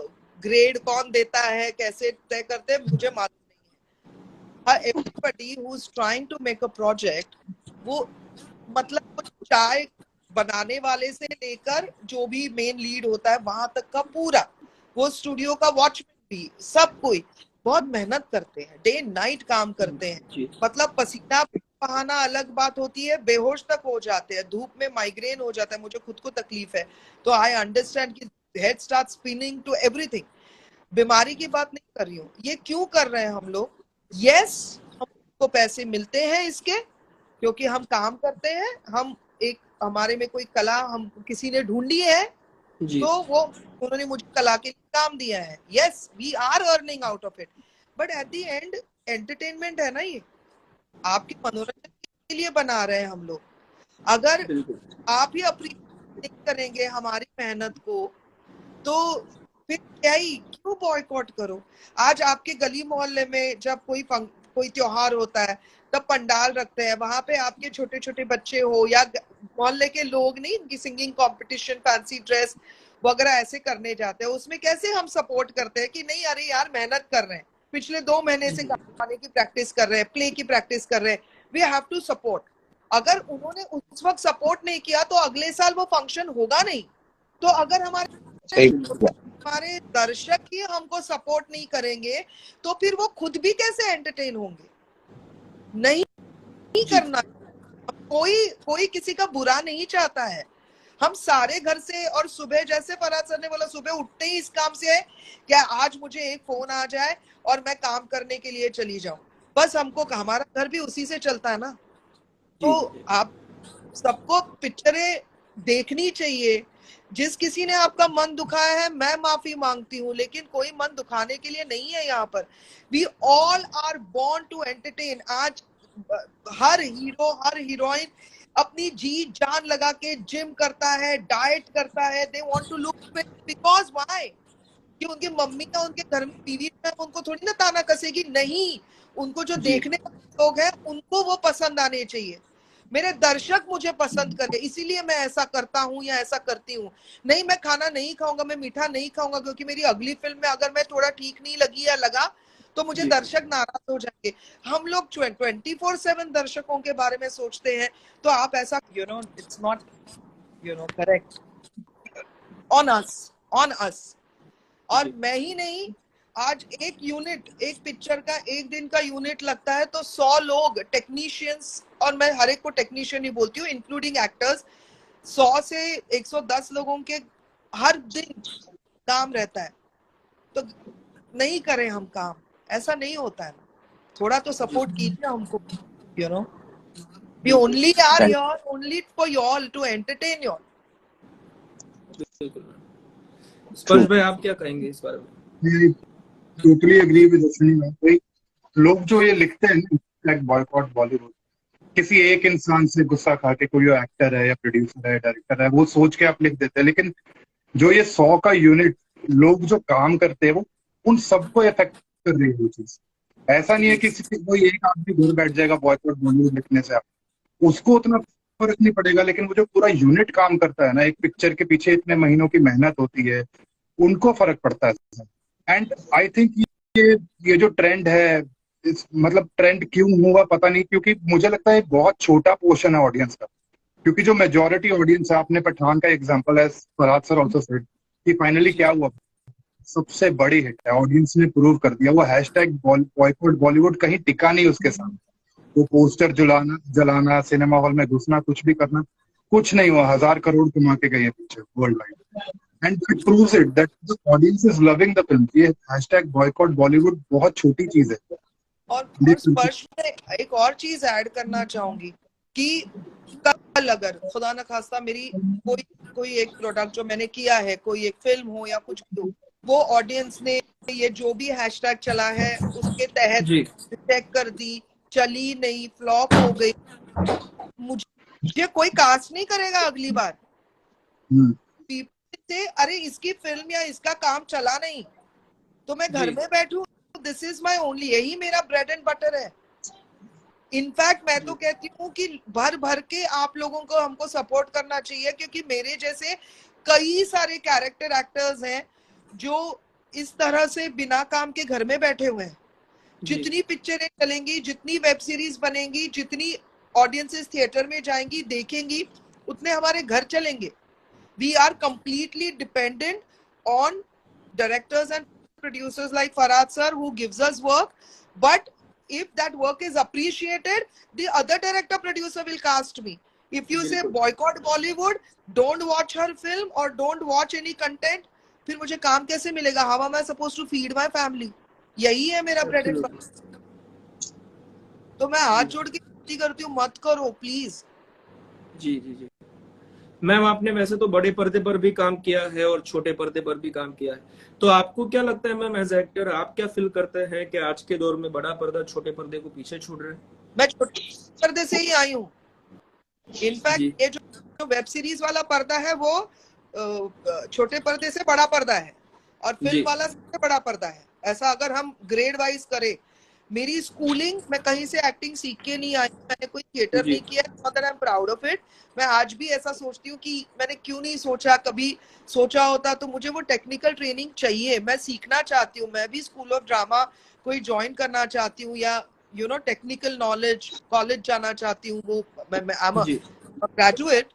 ग्रेड कौन देता है, कैसे तय करते हैं, मुझे मालूम नहीं है। Everybody who is trying to make a project, वो मतलब चाय बनाने वाले से लेकर जो भी मेन लीड होता है वहां तक का पूरा वो स्टूडियो का वॉचमैन भी, सब कोई बहुत मेहनत करते हैं, डे नाइट काम करते हैं। मतलब पसीना बहाना अलग बात होती है, बेहोश तक हो जाते हैं, धूप में माइग्रेन हो जाता है, मुझे खुद को तकलीफ है, तो आई अंडरस्टैंड कि head start spinning to everything. बीमारी की बात नहीं कर रही हूँ, ये क्यों कर रहे हैं हम लोग? यस, हमको पैसे मिलते हैं इसके, क्योंकि हम काम करते हैं, हम एक हमारे में कोई कला हम किसी ने ढूंढी है, तो वो उन्होंने मुझे कला के लिए काम दिया है। Yes, we are earning out of it, but at the end entertainment है ना, ये आपके मनोरंजन के लिए बना रहे हैं हम लोग। अगर आप ही अप्रिशिएट नहीं करेंगे हमारी मेहनत को, तो फिर क्या ही, क्यों बॉयकॉट करो? आज आपके गली मोहल्ले में जब कोई त्योहार होता है, तब पंडाल रखते हैं, वहां पे आपके छोटे छोटे बच्चे हो या मोहल्ले के लोग नहीं, इनकी सिंगिंग कंपटीशन, फैंसी ड्रेस वगैरह ऐसे करने जाते हैं, उसमें कैसे हम सपोर्ट करते हैं कि नहीं अरे यार मेहनत कर रहे हैं, पिछले 2 महीने से गाने की प्रैक्टिस कर रहे हैं, प्ले की प्रैक्टिस कर रहे हैं, वी हैव टू सपोर्ट। अगर उन्होंने उस वक्त सपोर्ट नहीं किया तो अगले साल वो फंक्शन होगा नहीं। तो अगर हमारे दर्शक ही हमको सपोर्ट नहीं करेंगे, तो फिर वो खुद भी कैसे एंटरटेन होंगे? नहीं करना। कोई किसी का बुरा नहीं चाहता है, हम सारे घर से, और सुबह जैसे फरहाद सर ने बोला, सुबह उठते ही इस काम से है क्या आज मुझे एक फोन आ जाए और मैं काम करने के लिए चली जाऊं, बस हमको हमारा घर भी उसी से चलता है ना। तो आप सबको पिक्चरें देखनी चाहिए। जिस किसी ने आपका मन दुखाया है, मैं माफी मांगती हूँ, लेकिन कोई मन दुखाने के लिए नहीं है यहाँ पर। We all are born to entertain. आज हर हीरो, हर हीरोइन अपनी जी जान लगा के जिम करता है, डाइट करता है, they want to look fit, because why? कि उनकी मम्मी या उनके घर में बीवी है, उनको थोड़ी ना ताना कसेगी, नहीं, उनको जो देखने वाले लोग हैं उनको वो पसंद आने चाहिए। मेरे दर्शक मुझे पसंद करे, इसीलिए मैं ऐसा करता हूँ या ऐसा करती हूँ। नहीं, मैं खाना नहीं खाऊंगा, मैं मीठा नहीं खाऊंगा, क्योंकि मेरी अगली फिल्म में अगर मैं थोड़ा ठीक नहीं लगी या लगा तो मुझे दर्शक नाराज हो जाएंगे। हम लोग 24/7 दर्शकों के बारे में सोचते हैं, तो आप ऐसा it's not correct on us. और मैं ही नहीं, आज एक पिक्चर का एक दिन का यूनिट लगता है, तो 100 लोग टेक्नीशियंस, और मैं हर एक को टेक्नीशियन ही बोलती हूँ, इंक्लूडिंग एक्टर्स, 100 से 110 लोगों के हर दिन काम रहता है। तो नहीं करें हम काम, ऐसा नहीं होता है। थोड़ा तो सपोर्ट कीजिए हमको, we only are here only for y'all to entertain y'all. स्पर्श भाई, आप क्या कहेंगे इस बारे में? Totally agree with Ashwini. लोग जो ये लिखते हैं लाइक बॉयकॉट बॉलीवुड, किसी एक इंसान से गुस्सा खा के, कोई एक्टर है या प्रोड्यूसर है, डायरेक्टर है, वो सोच के आप लिख देते हैं, लेकिन जो ये 100 का यूनिट लोग जो काम करते हैं, वो उन सबको इफेक्ट कर रही है वो चीज। ऐसा नहीं है कि कोई एक आदमी दूर बैठ जाएगा बॉयकॉट बॉलीवुड लिखने से, उसको उतना फर्क नहीं पड़ेगा, लेकिन वो जो पूरा यूनिट काम करता है ना, एक पिक्चर के पीछे इतने महीनों की मेहनत होती है, उनको फर्क पड़ता है। एंड आई थिंक ये जो ट्रेंड है, मतलब ट्रेंड क्यों हुआ पता नहीं, क्योंकि मुझे लगता है बहुत छोटा पोर्शन है ऑडियंस का, क्योंकि जो मेजोरिटी ऑडियंस है, आपने पठान का एग्जांपल है, फरहाद सर ऑल्सो सेड कि फाइनली क्या हुआ, सबसे बड़ी हिट है, ऑडियंस ने प्रूव कर दिया। वो हैशटैग बॉयकॉट बॉलीवुड कहीं टिका नहीं उसके सामने, वो पोस्टर जलाना, सिनेमा हॉल में घुसना, कुछ भी करना, कुछ नहीं हुआ। 1000 करोड़ कमा के गई है picture world wide, and it proves it that the audience is loving the film. ये हैशटैग बॉयकॉट बॉलीवुड बहुत छोटी चीज है। और स्पर्श में एक और चीज ऐड करना चाहूंगी कि कल अगर खुदा न खास्ता मेरी कोई एक प्रोडक्ट जो मैंने किया है, कोई एक फिल्म हो या कुछ भी हो, वो ऑडियंस ने ये जो भी हैशटैग चला है उसके तहत चेक कर दी, चली नहीं, फ्लॉप हो गई, मुझे कोई कास्ट नहीं करेगा अगली बार। से अरे इसकी फिल्म या इसका काम चला नहीं, तो मैं घर में बैठूं, दिस इज माई ओनली, यही मेरा ब्रेड एंड बटर है। इनफैक्ट मैं तो कहती हूँ कि भर भर के आप लोगों को हमको सपोर्ट करना चाहिए, क्योंकि मेरे जैसे कई सारे कैरेक्टर एक्टर्स हैं जो इस तरह से बिना काम के घर में बैठे हुए हैं। जितनी पिक्चरें चलेंगी, जितनी वेब सीरीज बनेंगी, जितनी ऑडियंसेस थिएटर में जाएंगी, देखेंगी, उतने हमारे घर चलेंगे। We are completely dependent on directors and producers like Farhad sir who gives us work, but if that work is appreciated, the other director producer will cast me. If you say boycott Bollywood, don't watch her film or don't watch any content, फिर मुझे काम कैसे मिलेगा? How am I supposed to feed my family? यही है मेरा bread and butter. तो मैं हाथ जोड़ के विनती करती हूँ, मत करो प्लीज। जी जी जी मैम, आपने वैसे तो बड़े पर्दे पर भी काम किया है और छोटे पर्दे पर भी काम किया है, तो आपको क्या लगता है मैम एज एक्टर, आप क्या फील करते हैं कि आज के दौर में बड़ा पर्दा छोटे पर्दे को पीछे छोड़ रहे हैं? मैं छोटे पर्दे से ही आई हूँ। इनफैक्ट ये जो वेब सीरीज वाला पर्दा है वो छोटे पर्दे से बड़ा पर्दा है और फिल्म वाला सबसे बड़ा पर्दा है। ऐसा अगर हम ग्रेड वाइज करें, मेरी स्कूलिंग, मैं कहीं से एक्टिंग सीख के नहीं आई, मैंने कोई थिएटर नहीं किया, मगर I am proud of it. मैं आज भी ऐसा सोचती हूँ कि मैंने क्यों नहीं सोचा, कभी सोचा होता तो मुझे वो टेक्निकल ट्रेनिंग चाहिए, मैं सीखना चाहती हूँ, मैं भी स्कूल ऑफ ड्रामा कोई ज्वाइन करना चाहती हूँ या you know technical knowledge college जाना चाहती हूँ। वो मैं आई एम ग्रेजुएट,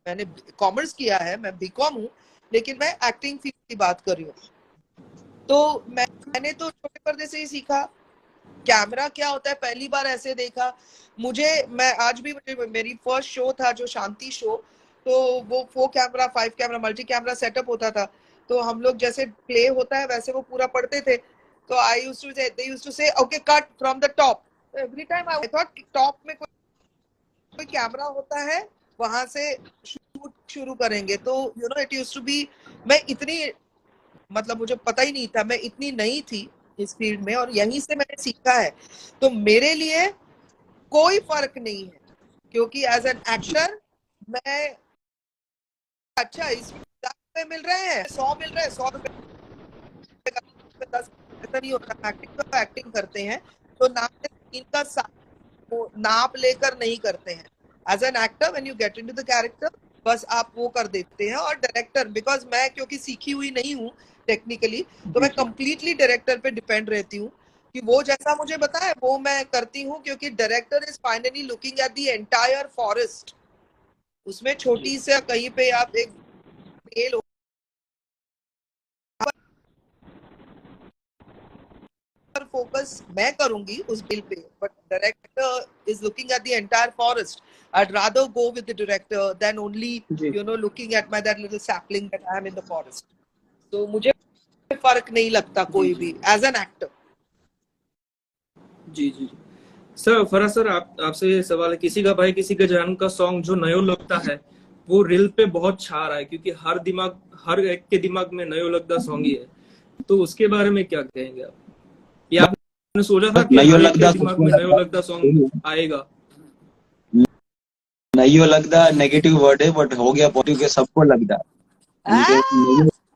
मैंने कॉमर्स किया है, मैं बीकॉम हूँ, लेकिन मैं एक्टिंग फील्ड की बात कर रही हूँ। तो मैंने तो छोटे पर्दे से ही सीखा कैमरा क्या होता है, पहली बार ऐसे देखा। मैं आज भी, मेरी फर्स्ट शो था जो शांति शो, तो वो 4 camera 5 camera multi camera setup होता था, तो हम लोग जैसे प्ले होता है वैसे वो पूरा पढ़ते थे। तो they used to say okay cut from the top, every time I thought top में कोई कैमरा होता है, वहां से शूट शुरू करेंगे। तो you know it used to be, मैं इतनी, मतलब मुझे पता ही नहीं था, मैं इतनी नई थी इस फील्ड में और यहीं से मैंने सीखा है। तो मेरे लिए कोई फर्क नहीं है, क्योंकि एज एन एक्टर मैं अच्छा इसमें 10 रुपए मिल रहे हैं, 100 मिल रहे हैं, 100 रुपए 10, ऐसा नहीं होता। एक्टिंग तो एक्टिंग करते हैं तो इनका नाप लेकर नहीं करते हैं। As an actor when you get into the character, बस आप वो कर देते हैं। और डायरेक्टर, बिकॉज मैं क्योंकि सीखी हुई नहीं हूँ टेक्निकली, तो मैं कंप्लीटली डायरेक्टर पे डिपेंड रहती हूँ कि वो जैसा मुझे बताए वो मैं करती हूँ, क्योंकि director is finally looking at the entire forest. उसमें छोटी से कहीं पे आप एक पेड़ फोकस मैं करूंगी उस bill pay, but director is looking at the entire forest. I'd rather go with the director than only you know looking at that little sapling that I am in the forest. तो मुझे फर्क नहीं लगता कोई भी as an actor. जी जी sir, Faraz sir, आपसे ये सवाल है, किसी का भाई किसी का जान का सॉन्ग जो नयो लगता है वो रील पे बहुत छा रहा है, क्योंकि हर एक के दिमाग में नयो लगता सॉन्ग ही है, तो उसके बारे में क्या कहेंगे आप? या आपने सोचा था कि नयो लगता दिमाग में नयो लगता सॉन्ग आएगा? नयो लगता नेगेटिव वर्ड है, बट हो गया पॉजिटिव के सबको लगता है,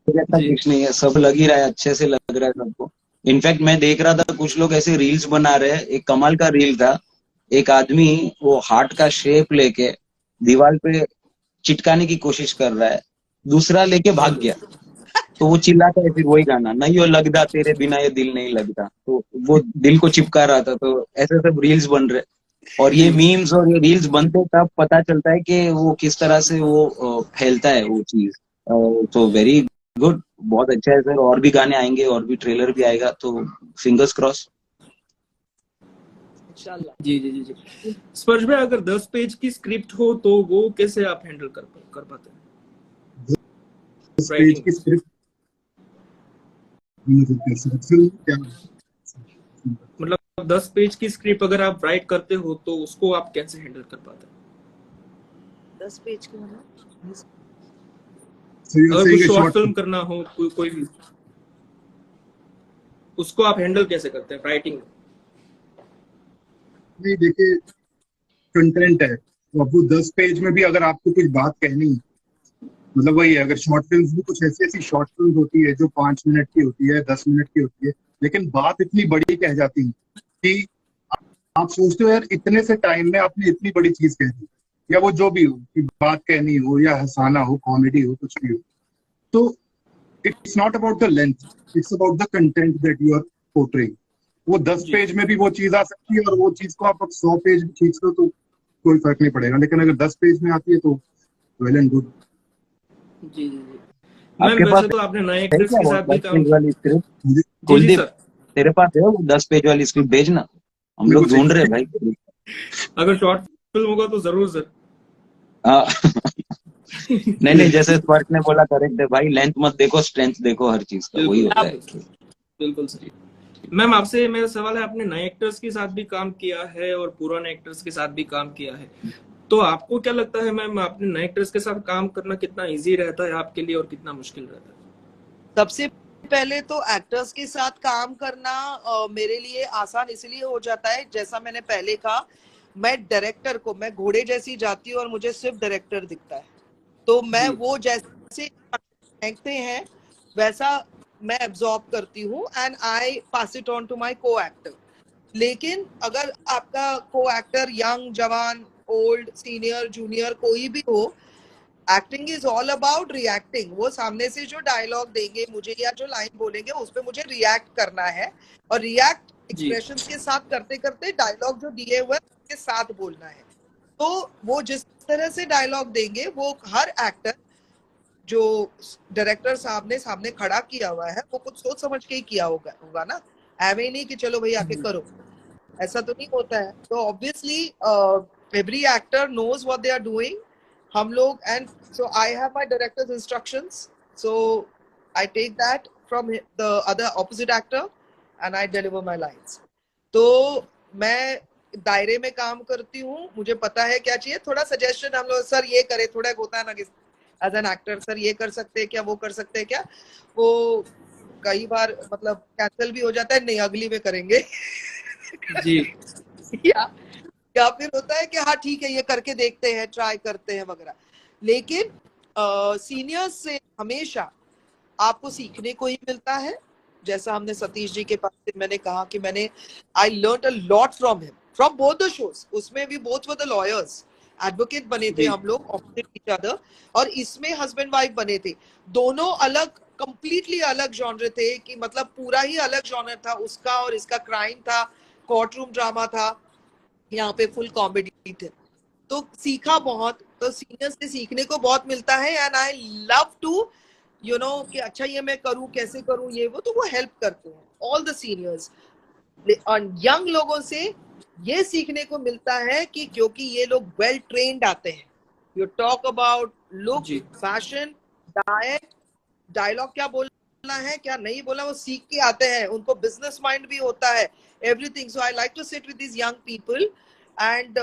कुछ नहीं है, सब लग ही रहा है, अच्छे से लग रहा है सबको। इनफैक्ट मैं देख रहा था कुछ लोग ऐसे रील्स बना रहे हैं, एक कमाल का रील था, एक आदमी वो हार्ट का शेप लेके दीवार पे चिटकाने की कोशिश कर रहा है, दूसरा लेके भाग गया, तो वो चिल्लाता है फिर वही गाना, नहीं वो लगदा तेरे बिना ये दिल नहीं लगता, तो वो दिल को चिपका रहा था। तो ऐसे सब रील्स बन रहे, और ये मीम्स और ये रील्स बनते तब पता चलता है कि वो किस तरह से वो फैलता है वो चीज। तो वेरी गुड, बहुत अच्छा है सर, और भी गाने आएंगे और भी ट्रेलर भी आएगा, तो फिंगर्स क्रॉस। जी जी जी जी स्पर्श भाई, अगर 10 पेज की स्क्रिप्ट हो तो वो कैसे आप हैंडल कर पाते हैं? 10 पेज की स्क्रिप्ट मतलब 10 पेज की स्क्रिप्ट अगर आप राइट करते हो तो उसको आप कैसे हैंडल कर पाते हैं? 10 पेज की अगर कुछ शॉर्ट फिल्म करना हो, कोई भी, उसको आप हैंडल कैसे करते हैं राइटिंग में? नहीं, देखिए कंटेंट है, तो अब वो 10 पेज में भी अगर आपको कुछ बात कहनी है, मतलब वही है, अगर शॉर्ट फिल्म भी कुछ ऐसी शॉर्ट फिल्म होती है जो 5 मिनट की होती है, 10 मिनट की होती है, लेकिन बात इतनी बड़ी कह जाती है कि आप सोचते हो यार इतने से टाइम में आपने इतनी बड़ी चीज कह दी, या वो जो भी हो कि बात कहनी हो या हंसाना हो, कॉमेडी हो, कुछ भी हो। तो it's not about the length, it's about the content that you are portraying. वो 10 पेज में भी वो चीज आ सकती है, और वो चीज को आप 100 पेज भी खींच लो तो कोई फर्क नहीं पड़ेगा, लेकिन अगर 10 पेज में आती है तो वेल एंड गुड। जी जी जी मैम आपके वैसे पास तो आपने नए है एक्टर्स क्या के वो साथ भी 10 काम। पेज वाली स्क्रिप्ट? जी कुलदीप, सर। तेरे पास है वो 10 पेज वाली स्क्रिप्ट? भेजना, हम लोग ढूंढ रहे हैं भाई। अगर शॉर्ट फिल्म होगा तो जरूर सर। हाँ। नहीं नहीं, जैसे स्पर्श ने बोला करेक्ट है भाई, लेंथ मत देखो, स्ट्रेंथ देखो हर चीज का, वही बिल्कुल होता है। बिल्कुल बिल्कुल सर। मैम आपसे मेरा सवाल है, आपने नए एक्टर्स के साथ भी काम किया है और पुराने एक्टर्स के साथ भी काम किया है, तो आपको क्या लगता है मैम, आपने नए एक्टर्स के साथ काम करना कितना इजी रहता है आपके लिए और कितना मुश्किल रहता है? सबसे पहले तो एक्टर्स के साथ काम करना मेरे लिए आसान इसलिए हो जाता है, जैसा मैंने पहले कहा, मैं डायरेक्टर को, मैं घोड़े जैसी जाती हूँ और मुझे सिर्फ डायरेक्टर दिखता है, तो मैं वो जैसे फेंकते हैं वैसा मैं एब्जॉर्ब करती हूँ and I pass it on to my co actor. लेकिन अगर आपका को एक्टर यंग, जवान, ओल्ड, सीनियर, जूनियर कोई भी हो, acting is all about reacting. वो सामने से जो डायलॉग देंगे मुझे या जो लाइन बोलेंगे उस पर मुझे रिएक्ट करना है, और रिएक्ट एक्सप्रेशन के साथ करते करते डायलॉग जो दिए हुए उसके साथ बोलना है। तो वो जिस तरह से डायलॉग देंगे वो हर एक्टर जो डायरेक्टर साहब ने सामने खड़ा किया हुआ है वो कुछ सोच समझ के ही किया होगा ना, ऐवे नहीं कि चलो भाई आके करो, ऐसा तो नहीं होता है। तो obviously every actor knows what they are doing. हम लोग and so I have my directors instructions, so I take that from the other opposite actor and I deliver my lines. तो मैं दायरे में काम करती हूँ, मुझे पता है क्या चाहिए, थोड़ा सजेशन हम लोग, सर ये करे, थोड़ा होता है ना कि एज एन एक्टर सर ये कर सकते हैं क्या, वो कर सकते हैं क्या, वो कई बार मतलब कैंसिल भी हो जाता है, नहीं अगली में करेंगे। जी या फिर होता है कि हाँ ठीक है ये करके देखते हैं, ट्राई करते हैं वगैरह। लेकिन सीनियर्स से हमेशा आपको सीखने को ही मिलता है। जैसा हमने सतीश जी के पास से मैंने कहा कि मैंने I learn a lot from him from both the shows. उसमें भी both were the lawyers, advocate बने थे हम लोग ऑपोजिट ईच अदर, और इसमें हस्बैंड वाइफ बने थे। दोनों अलग, कंप्लीटली अलग जॉनर थे, कि मतलब पूरा ही अलग जॉनर था उसका और इसका। क्राइम था, कोर्ट रूम ड्रामा था, यहाँ पे फुल कॉमेडी थे। तो सीखा बहुत, तो सीनियर्स से सीखने को बहुत मिलता है and I love to you know कि अच्छा ये मैं करूं, कैसे करूं, ये वो, तो वो हेल्प करते हैं ऑल द सीनियर्स। और यंग लोगों से ये सीखने को मिलता है कि क्योंकि ये लोग वेल ट्रेन्ड आते हैं, you talk about look, fashion, diet, dialogue क्या बोलना है क्या नहीं बोलना, वो सीख के आते हैं, उनको बिजनेस माइंड भी होता है, everything. So I like to sit with this young people and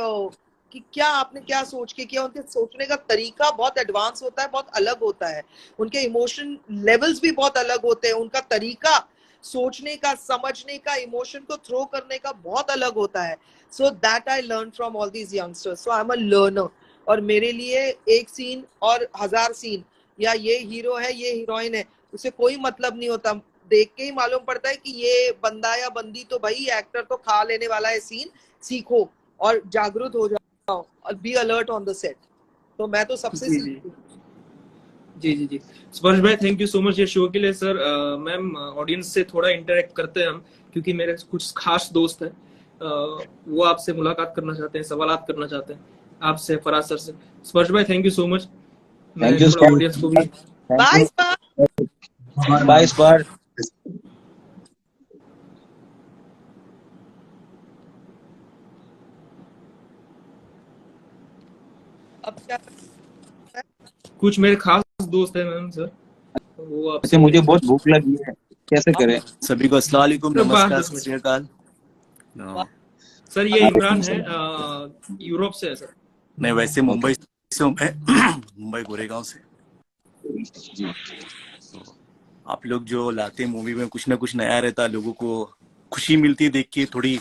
कि क्या आपने क्या सोच के किया, उनके सोचने का तरीका बहुत एडवांस होता है, बहुत अलग होता है, उनके इमोशन लेवल्स भी बहुत अलग होते हैं, उनका तरीका सोचने का, समझने का, इमोशन को थ्रो करने का बहुत अलग होता है। So that I learn from all these youngsters. So I am a learner, और मेरे लिए एक सीन और 1000 सीन, या ये हीरो है ये हीरोइन है, उसे कोई मतलब नहीं होता। देख के ही मालूम पड़ता है कि ये बंदा या बंदी तो भाई एक्टर तो खा लेने वाला है सीन, सीखो और जागरूक हो जाओ और be alert on the set. तो मैं तो सबसे सीखती हूँ। जी जी जी स्पर्श भाई, थैंक यू सो मच ये शो के लिए। सर मैम ऑडियंस से थोड़ा इंटरेक्ट करते हैं हम, क्योंकि मेरे कुछ खास दोस्त हैं, वो आपसे मुलाकात करना चाहते हैं, सवालात करना चाहते हैं आपसे, फराज सर से। स्पर्श भाई थैंक यू सो मच। मैं थैंक यू थोड़ा ऑडियंस को भी बाय बाय स्पर्श। अब क्या, कुछ मेरे खास दोस्त हैं मैम सर, वो अच्छा, आपसे मुझे बहुत भूख लगी है, कैसे करें? सभी को अस्सलाम वालेकुम, नमस्कार, सत श्री अकाल। सर ये इमरान है, यूरोप से है सर। नहीं, वैसे मुंबई से हूँ मैं, मुंबई गोरेगांव से। तो आप लोग जो लाते हैं मूवी में कुछ ना कुछ नया रहता है, लोगों को खुशी मिलती है देख के, थोड़ी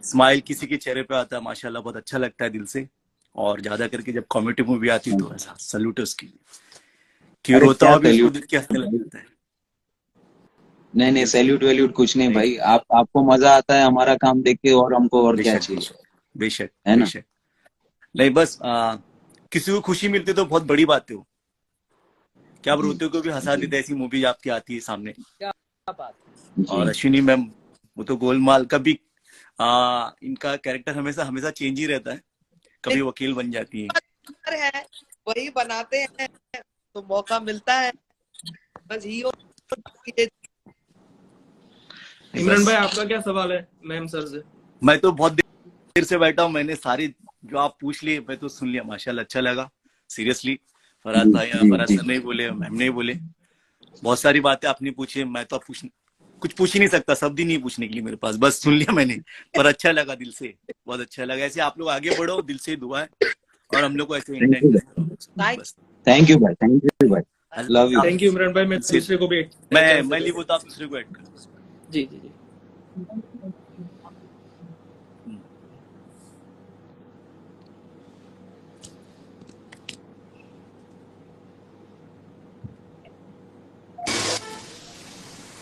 स्माइल किसी के चेहरे पे आता है, माशाल्लाह बहुत अच्छा लगता है दिल से। और ज्यादा करके जब कॉमेडी मूवी आती है तो ऐसा सल्यूट है उसके लिए, कि रोता हुआ भी उसको देख के हंसने लग जाता है। नहीं नहीं, सैल्यूट वैल्यूट कुछ नहीं भाई, आपको मजा आता है हमारा काम देख के, और हमको और क्या चाहिए। बेशक है ना? बेशक। नहीं बस किसी को खुशी मिलती तो बहुत बड़ी बात है वो। क्या आप रोते को भी हंसा देते, ऐसी मूवी आपकी आती है सामने। क्या बात। और अश्विनी मैम, वो तो गोलमाल, कभी इनका कैरेक्टर हमेशा हमेशा चेंज ही रहता है, कभी वकील बन जाती है है वही बनाते हैं तो मौका मिलता है। बस ही इमरान भाई आपका क्या सवाल है मैम सर से? मैं तो बहुत देर से बैठा हूँ, मैंने सारी जो आप पूछ लिए मैं तो सुन लिया, माशाल्लाह अच्छा लगा। सीरियसली फरहाद भाई, फरहाद सर नहीं बोले, मैम नहीं बोले, बहुत सारी बातें आपने पूछी। मैं तो कुछ पूछ ही नहीं सकता, शब्द ही नहीं पूछने के लिए मेरे पास, बस सुन लिया मैंने। पर अच्छा लगा, दिल से बहुत अच्छा लगा। ऐसे आप लोग आगे बढ़ो, दिल से दुआ है और हम लोग को ऐसे थैंक यू भाई, थैंक यू भाई, love you. Thank you Imran भाई। मैं दूसरे को भी मैं ली बोलता, आप दूसरे को ऐड करो। जी जी जी।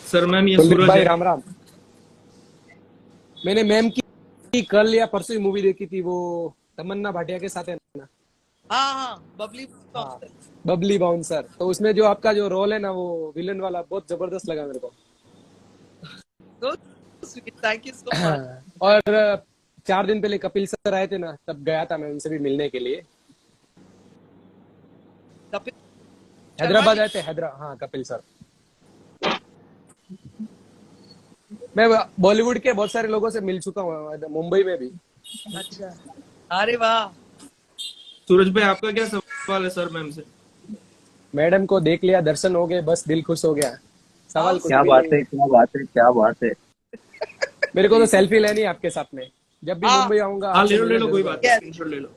सर मैम ये सूरज भाई है। राम राम। मैंने मैम की कल या परसों ही मूवी देखी थी, वो तमन्ना भाटिया के साथ है ना। हाँ बबली हाँ, बबली बाउंसर। तो उसमें जो आपका जो रोल है ना, वो विलन वाला, बहुत जबरदस्त लगा मेरे को। Thank you so much. और 4 दिन पहले कपिल सर आए थे ना, तब गया था मैं उनसे भी मिलने के लिए। हैदराबाद आए थे, हाँ कपिल सर। मैं बॉलीवुड के बहुत सारे लोगों से मिल चुका हूँ, मुंबई में भी। अच्छा, अरे वाह। सूरज भाई आपका क्या सवाल है सर मैम से? मैडम को देख लिया, दर्शन हो गए, बस दिल खुश हो गया। सवाल कुछ क्या भी बात नहीं है, क्या बात है, क्या बात है। मेरे को तो सेल्फी लेनी है आपके साथ में, जब भी मुंबई आऊंगा। हाँ ले लो कोई बात नहीं, स्क्रीनशॉट ले लो।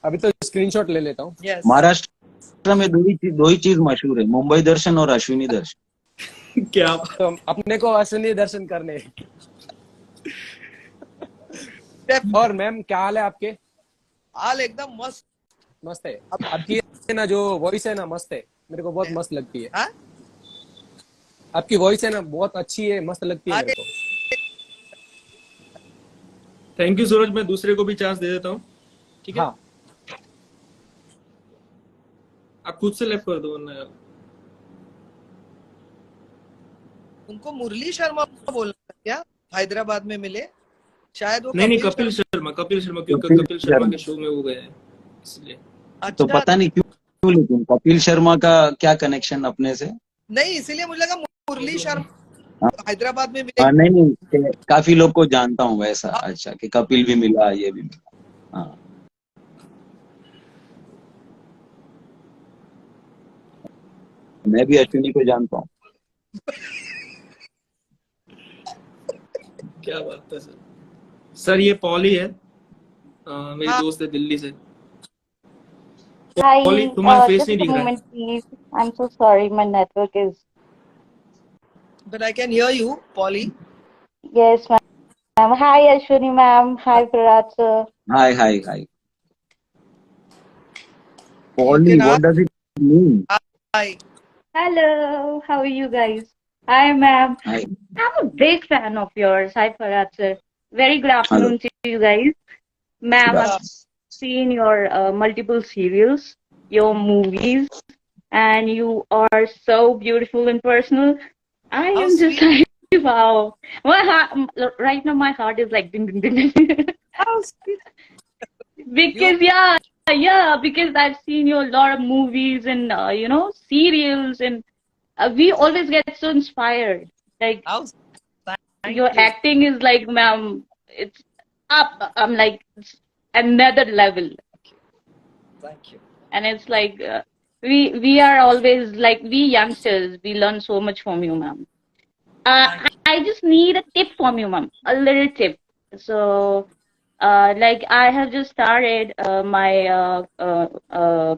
अभी तो स्क्रीनशॉट ले लेता हूँ। महाराष्ट्र में दो ही चीज मशहूर है, मुंबई दर्शन और अश्विनी दर्शन। क्या तो अपने को अश्विनी दर्शन करने। और मैम क्या हाल है आपके? हाल एकदम मस्त मस्त है। आपकी ना जो वॉइस है ना, मस्त है, मेरे को बहुत मस्त लगती है। हाँ? आपकी वॉइस है ना, बहुत अच्छी है, मस्त लगती है मेरे को। थैंक यू सूरज। मैं दूसरे को भी चांस दे देता हूँ, ठीक है? हाँ, आप खुद से लेफ्ट कर दो वरना यार। उनको मुरली शर्मा बोलना था क्या? हैदराबाद में मिले शायद वो। नहीं कपिल शर्मा, क्योंकि कपिल शर्मा के शो में वो गए हैं इसलिए। तो पता नहीं क्यों, लेकिन कपिल शर्मा का क्या कनेक्शन अपने से? नहीं, इसीलिए मुझे लगा मुरली शर्मा हैदराबाद में मिले। नहीं, काफी लोग को जानता हूँ वैसा। अच्छा, कि कपिल भी मिला, ये भी मिला। हाँ, मैं भी अश्विनी को जानता हूँ। क्या बात है सर। सर ये पॉली है, मेरी दोस्त है दिल्ली से। Hi, पॉली तुम्हारा फेस just नहीं a दिख रहा है। moment, please. I'm so sorry, my network is. But I can hear you, Polly. Yes, ma'am. Hi, Ashwini, ma'am. Hi, Farhad, sir. Hi. Polly, what does it mean? Hi. Hello. How are you guys? Hi, ma'am. Hi. I'm a big fan of yours. Hi, Farhad, sir. Very good afternoon to you guys. Ma'am, I've seen your multiple serials, your movies, and you are so beautiful and personal. I am just like, wow. My heart, right now, my heart is like ding, ding, ding, ding. How sweet. Because because I've seen you a lot of movies and serials, and we always get so inspired. Like your acting is like, ma'am, it's up. I'm like another level. Thank you. And it's like we are always like, we youngsters, we learn so much from you, ma'am. I just need a tip from you, ma'am, a little tip. So like I have just started my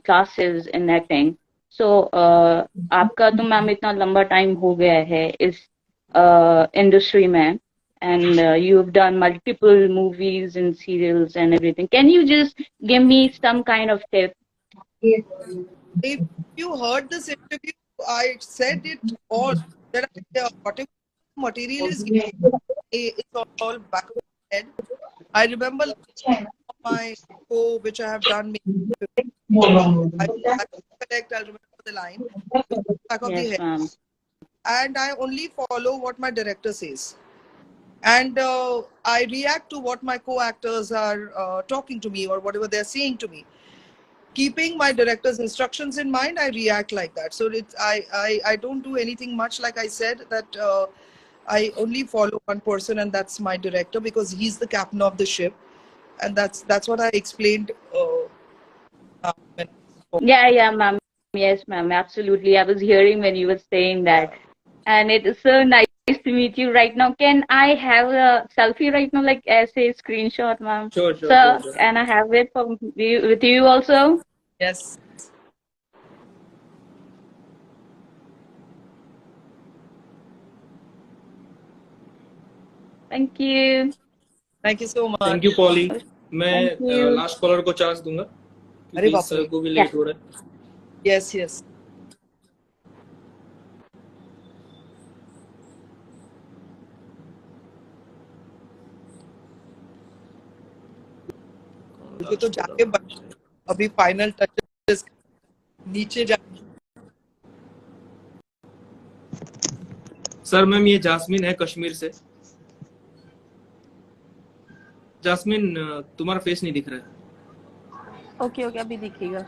classes in acting. So आपका तो ma'am इतना लंबा time हो गया है इस industry में, and you've done multiple movies and serials and everything. Can you just give me some kind of tip? If you heard this interview, I said it all, that whatever material is given, it's all back of my head. I remember my show which I have done. I'll remember the line back of the head, and I only follow what my director says, and I react to what my co-actors are talking to me or whatever they're saying to me. keeping my director's instructions in mind, I react like that. So I don't do anything much. Like I said, that I only follow one person, and that's my director, because he's the captain of the ship, and that's what I explained. Yeah, ma'am. Yes, ma'am. Absolutely. I was hearing when you were saying that, and it is so nice to meet you right now. Can I have a selfie right now, like as a screenshot, ma'am? Sure. Can I have it with you also? Yes. Thank you. Thank you so much. Thank you poly. मैं Thank you. Last caller को chance दूंगा अरे क्योंकि बाप रे। Sir को भी late हो रहा है। Yes. मुझे तो जाके अभी फाइनल टचेस नीचे जा। सर मैम ये जास्मिन है कश्मीर से। जास्मिन तुम्हारा फेस नहीं दिख रहा है। ओके अभी दिखेगा।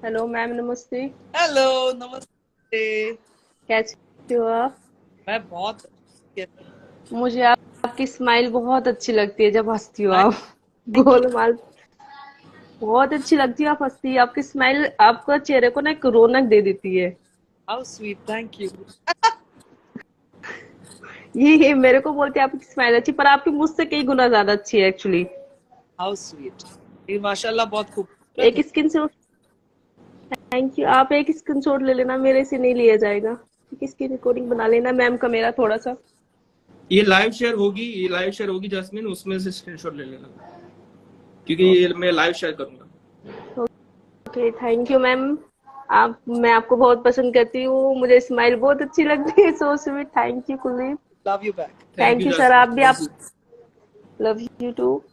हेलो मैम, नमस्ते। हेलो, नमस्ते। कैसे हो आप? मैं बहुत मुझे आपकी स्माइल बहुत अच्छी लगती है जब हंसती हो आप। गोलमाल बहुत अच्छी लगती है आप हंसती है। आपकी स्माइल आपका चेहरे को ना एक रौनक दे देती है। How sweet, thank you. ये मेरे को बोलते हैं आपकी स्माइल अच्छी, पर आपकी मुझसे कई गुना ज्यादा अच्छी है एक्चुअली। How sweet. ये माशाल्लाह बहुत खूब। एक स्क्रीनशॉट, थैंक यू। आप एक स्क्रीनशॉट ले लेना, मेरे से नहीं लिया जाएगा। इसकी रिकॉर्डिंग बना लेना मैम का मेरा थोड़ा सा। ये लाइव शेयर होगी जास्मिन, उसमें से स्क्रीनशॉट ले लेना क्योंकि ये मैं लाइव शेयर करूंगा। Okay, thank you ma'am. मैं आपको बहुत पसंद करती हूँ, मुझे स्माइल बहुत अच्छी लगती है। So sweet, thank you Kuldeep. Love you back. Thank you sir, आप भी। आप love you too.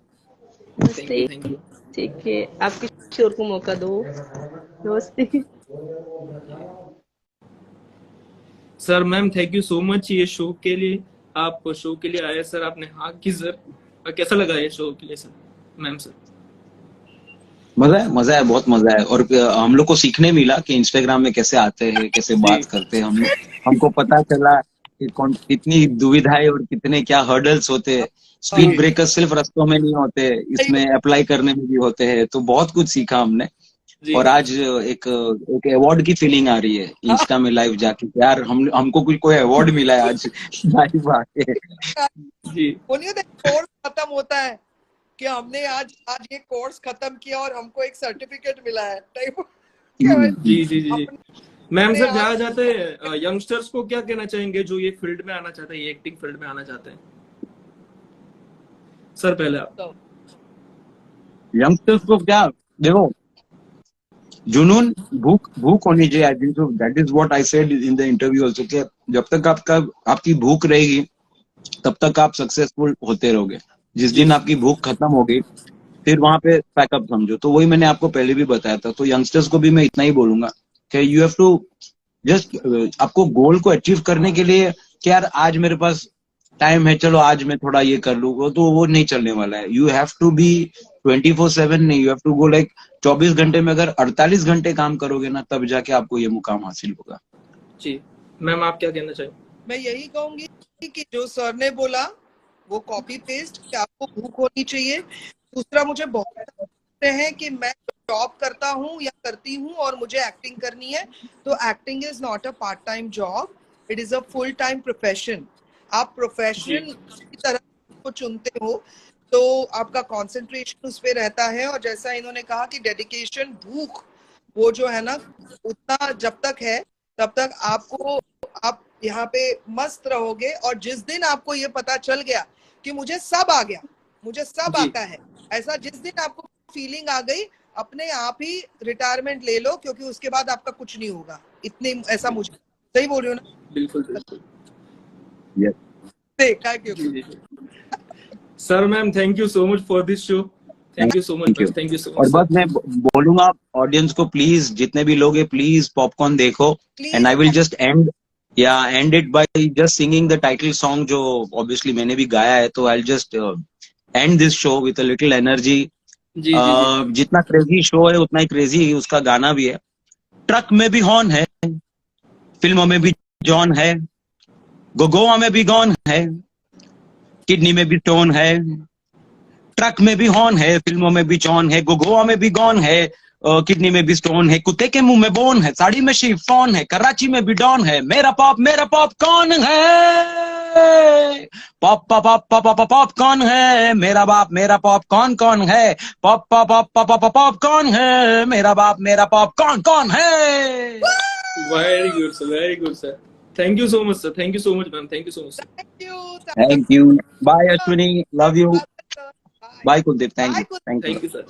Thank you. ठीक है, आपके शोर को मौका दो। नमस्ते sir. Ma'am thank you so much ये शो के लिए, आप शो के लिए आए सर, आपने हाँ की सर। कैसा लगा ये शो के लिए सर? मैम सर मजा है, बहुत मजा है। और हम लोग को सीखने मिला कि इंस्टाग्राम में कैसे आते हैं, कैसे बात करते हैं। हमको पता चला कि कितनी दुविधाएं और कितने क्या हर्डल्स होते हैं। स्पीड ब्रेकर्स सिर्फ रस्तों में नहीं होते, इसमें अप्लाई करने में भी होते हैं। तो बहुत कुछ सीखा हमने। और आज एक अवार्ड की फीलिंग आ रही है इंस्टा में लाइव जाके। यार हमको कोई अवार्ड मिला है आज लाइव आके। जी कोर्स खत्म होता है कि हमने आज ये कोर्स खत्म किया और हमको एक सर्टिफिकेट मिला है टाइप। जी। मैम सर ज्यादा जाते यंगस्टर्स को क्या कहना चाहेंगे जो ये फील्ड में आना चाहते हैं, ये एक्टिंग फील्ड में आना चाहते हैं? सर पहले आप। यंगस्टर्स को क्या, देखो, जुनून, भूख होनी चाहिए। That is what I said in the interview also, कि जब तक आपकी भूख रहेगी तब तक आप सक्सेसफुल होते रहोगे। जिस दिन आपकी भूख खत्म होगी फिर वहां पे पैकअप समझो। तो वही मैंने आपको पहले भी बताया था। तो यंगस्टर्स को भी मैं इतना ही बोलूंगा कि यू हैव टू जस्ट, आपको गोल को अचीव करने के लिए कि यार आज मेरे पास टाइम है, चलो आज मैं थोड़ा ये कर लूंगा, तो वो नहीं चलने वाला है। यू हैव टू बी 24/7 नहीं, you have to go like 24 घंटे में अगर 48 घंटे काम करोगे ना, तब जाके आपको ये मुकाम हासिल होगा। जी मैम आप क्या कहना चाहिए? मैं यही कहूंगी कि जो सर ने बोला वो कॉपी पेस्ट, कि आपको भूख होनी चाहिए। दूसरा, मुझे बहुत हैं कि मैं जॉब करता हूँ या करती हूँ और मुझे एक्टिंग करनी है, तो acting is not a part time job, it is a full time profession. आप प्रोफेशन की तरह को चुनते हो तो आपका कंसंट्रेशन उस पे रहता है। और जैसा इन्होंने कहा कि डेडिकेशन, भूख, वो जो है ना, उतना जब तक है तब तक आप यहाँ पे मस्त रहोगे। और जिस दिन आपको ये पता चल गया कि मुझे सब आ गया, मुझे सब आता है, ऐसा जिस दिन आपको फीलिंग आ गई, अपने आप ही रिटायरमेंट ले लो, क्योंकि उसके बाद आपका कुछ नहीं होगा। इतने ऐसा, मुझे सही बोल रही हो ना? बिल्कुल। Sir ma'am thank you so much for this show. Thank you so much. Thank you so much. और बस मैं बोलूंगा ऑडियंस को, प्लीज जितने भी लोग हैं, प्लीज पॉपकॉर्न देखो। And I will just end it by just singing the title song, जो ऑब्वियसली मैंने भी गाया है। तो I just end this show with a little energy जी जी जितना क्रेजी शो है उतना ही क्रेजी उसका गाना भी है। ट्रक में भी हॉर्न है, फिल्मों में भी जॉन है, गोवा में भी गॉन है, किडनी में भी टोन है। ट्रक में भी हॉर्न है, फिल्मों में भी जॉन है, गोवा में भी गॉन है, किडनी में भी स्टोन है, कुत्ते के मुंह में बोन है, साड़ी में शिफॉन है, कराची में भी डॉन है। मेरा पॉप कौन है? Pop pop pop pop pop कौन है? मेरा पॉप कौन है? पॉप पॉप पॉप पॉप कौन है? मेरा पॉप कौन है? Very good sir. Thank you so much sir, thank you so much ma'am, thank you so much. Thank you. Bye Ashwini, love you. Bye. Bye Kuldeep, thank Bye, you, thank you. Thank you sir.